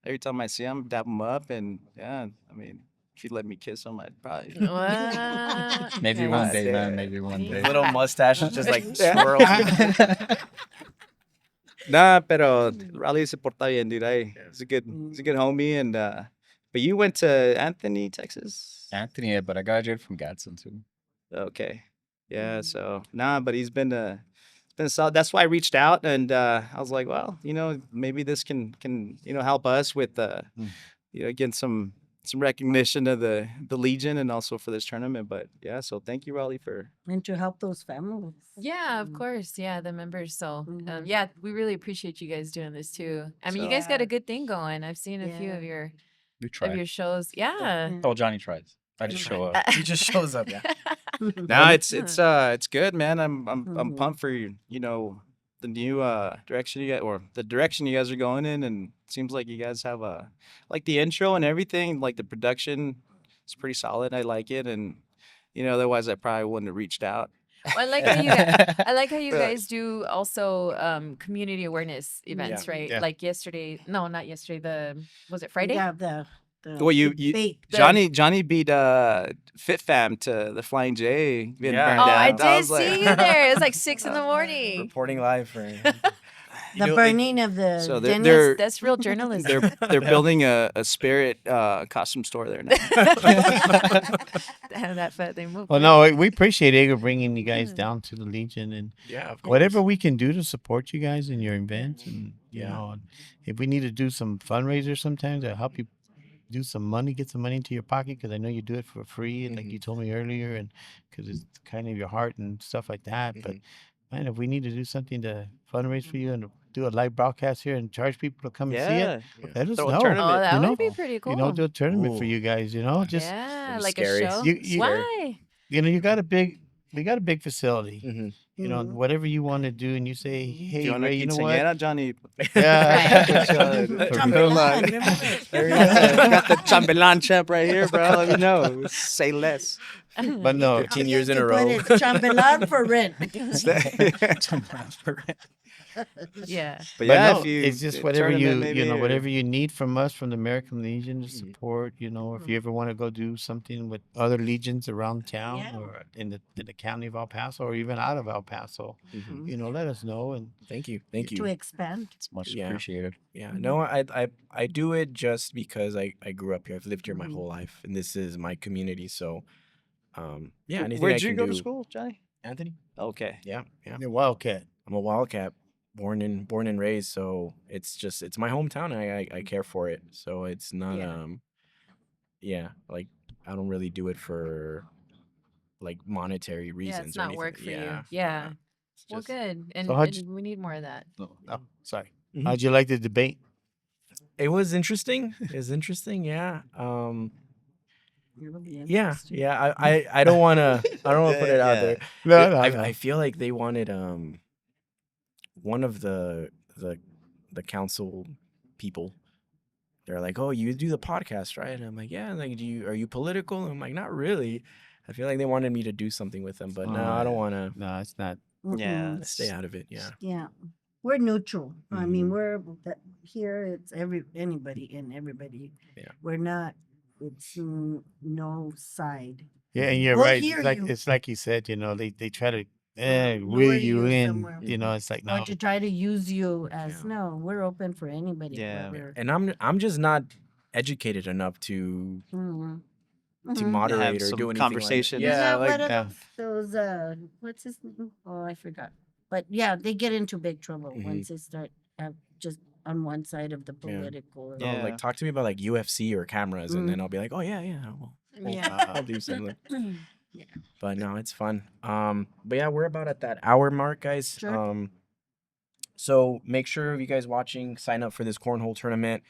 Every time I see him, dap him up, and I mean, if he'd let me kiss him, I'd probably. What? Maybe Okay. one God day, damn. man. Maybe one His day. Little mustaches just like Yeah. swirls. Nah, pero Raleigh se porta bien, dude. He's a good homie, and but you went to Anthony, Texas. Anthony, yeah, but I graduated from Gadsden too. Okay. Yeah, so but he's been solid. That's why I reached out, and I was like, well, maybe this can help us with getting some recognition of the Legion and also for this tournament. But yeah, so thank you, Raleigh, for And to help those families. Yeah, of Mm. course. Yeah, the members. So, Mhm. yeah, we really appreciate you guys doing this too. I mean, you guys got a good thing going. I've seen a few Yeah. of your We tried. shows. Yeah. Yeah. Oh, Johnny tries. I just show up. He just shows up, yeah. no, it's good, man. I'm Mhm. pumped for the the new direction you guys, or the direction you guys are going in, and it seems like you guys have like the intro and everything, like the production is pretty solid. I like it, and otherwise I probably wouldn't have reached out. Well, I like how you But- guys do also community awareness events, right? Yeah. Like yesterday, no, not yesterday. Was it Friday? Yeah, the Well, you debate. Johnny beat Fit Fam to the Flying J being Yeah. burned Oh, down. I That did was like- see you there. It was like 6 in the morning. Reporting live for The burning of the So Dennis- they're That's real journalism. they're building a Spirit costume store there now. That fat they move. Well, no, we appreciate Igor bringing you guys Mm. down to the Legion and yeah, of course. whatever we can do to support you guys in your events. And, you Yeah. know, if we need to do some fundraisers sometimes, I'll help you do some money, get some money into your pocket because I know you do it for free. And like Mhm. you told me earlier, and because it's kind of your heart and stuff like that. But man, if we need to do something to fundraise for you and do a live broadcast here and charge people to come and see it, let us Throw a know. tournament. Oh, that you would know, be pretty cool. You know, do a tournament for Ooh. you guys. You know, just yeah, be like scary. a show. You- Why? you know, we got a big facility. Mhm. You know, whatever you want to do, and you say, "Hey, Do you want Ray, to you know what?" quinceañera, Johnny? Yeah. Chambelán, remember? Got the chambelán champ right here, bro. Let me know. Say less. But no, 15 years in To a put row. it, Chambelán for rent. Yeah. But But yeah, no, if you it's just a whatever tournament you maybe, know, or- whatever you need from us, from the American Legion to Mhm. support. You know, if you ever want to go do something with other legions around town Yeah. or in the county of El Paso or even out of El Paso, Mhm. you know, let us know. And Thank you. Thank To you. expand. It's much Yeah. appreciated. Yeah. No, I do it just because I grew up here. I've lived here my Mhm. whole life, and this is my community. So, yeah. Anything Where'd I you can go do, to school, Johnny? Anthony? Okay. Yeah. Yeah. the Wildcat. I'm a Wildcat, born and raised. So it's my hometown, and I care for it. So it's not Yeah. yeah, like I don't really do it for like monetary Yeah, reasons. it's or not anything. work for Yeah. you. Yeah. It's Well, just- good. And, So how'd and we need more of that. Oh, sorry. Mhm. How'd you like the debate? It was interesting. It was interesting. Yeah. It'll be Yeah. interesting. Yeah. I don't want to. I don't want to put it out Yeah. there. No, no, I feel like they wanted one of the council people. They're like, "Oh, you do the podcast, right?" And I'm like, "Yeah." And like, are you political? And I'm like, "Not really." I feel like they wanted me to do something with them, but no, I don't want to. No, it's not. Yeah. Stay out of it. Yeah. Yeah. We're neutral. I mean, Mhm. we're here. It's anybody and everybody. Yeah. We're not. It's no side. Yeah, and you're We'll right. hear you. It's like you said. You know, they try to lure will you you in. somewhere. You know, it's like no. Or to try to use you as Yeah. no. We're open for anybody. Yeah. whoever. And I'm just not educated enough to Mhm. to Mhm. moderate Have or some do anything conversation. Like that. Yeah, Yeah, like what are yeah. those what's his name? Oh, I forgot. But yeah, they get into big trouble Mhm. once they start just on one side of the political. or- no, Yeah. like talk to me about like UFC or cameras, and then I'll be like, "Oh yeah, yeah, Yeah. I'll do something." Yeah. But no, it's fun. But yeah, we're about at that hour mark, guys. Sure. So make sure if you guys watching, sign up for this cornhole tournament.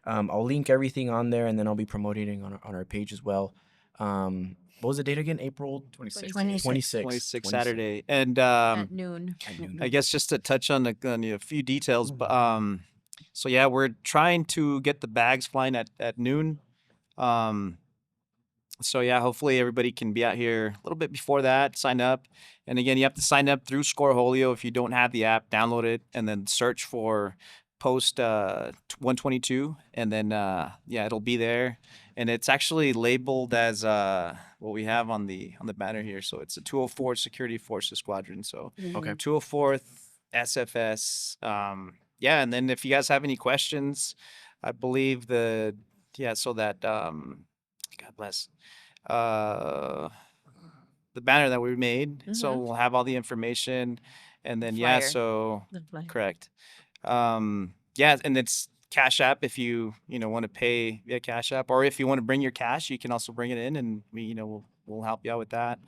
I'll link everything on there, and then I'll be promoting it on our page as well. What was the date again? April 26th. 26th. 26 Saturday. And At noon. At noon. I guess just to touch on a few details, but so yeah, we're trying to get the bags flying at noon. So yeah, hopefully everybody can be out here a little bit before that. Sign up, and again, you have to sign up through Scoreholio. If you don't have the app, download it and then search for Post 122, and then yeah, it'll be there. And it's actually labeled as what we have on the banner here. So it's a 204 Security Forces Squadron. So Okay. 204th SFS. Yeah, and then if you guys have any questions, I believe so that God bless the banner that we made. So Mhm. we'll have all the information, and then Flyer. so The flyer. correct. Yeah, and it's Cash App if you want to pay via Cash App, or if you want to bring your cash, you can also bring it in, and we'll help you out with that.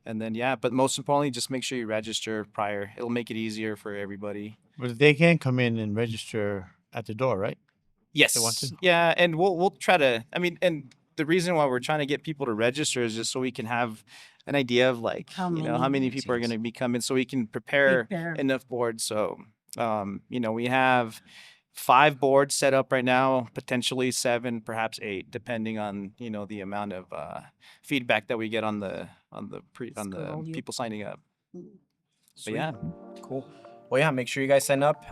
And then yeah, but most importantly, just make sure you register prior. It'll make it easier for everybody. But they can come in and register at the door, right? Yes. want to? Yeah, and we'll try to. I mean, and the reason why we're trying to get people to register is just so we can have an idea of like How how many people are Seems- going to be coming, so we can prepare Prepare. enough boards. So we have 5 boards set up right now, potentially 7, perhaps 8, depending on the amount of feedback that we get on the Scroll you. people signing up. But Sweet. yeah, Cool. Well, yeah, make sure you guys sign up.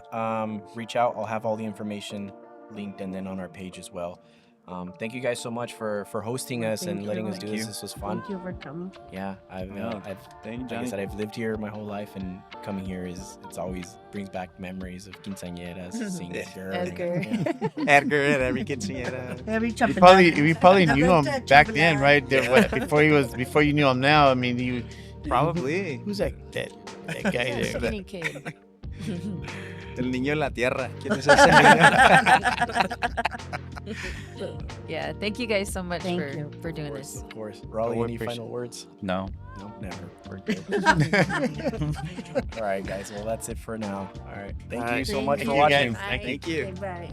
Reach out. I'll have all the information linked and then on our page as well. Thank you guys so much for hosting us Thank and letting you. us do Thank this. you. This was fun. Thank you for coming. Yeah, I've thank you, like I Johnny. said, I've lived here my whole life, and coming here it's always brings back memories of quinceañeras, seeing Edgar. Edgar. Edgar and every quinceañera. Every We probably knew him back then, right? Before you knew him now. I mean, you Probably. who's that guy there? Skinny kid. El niño en la tierra. ¿Quién es ese niño? Yeah, thank you guys so much Thank you. for doing this. Of course. Raleigh, we any appreciate final words? No. No, never. We're good. All right, guys. Well, that's it for now. All right. Thank All you right. so Thank much you. for Thank you, watching. guys. Thank you. Bye.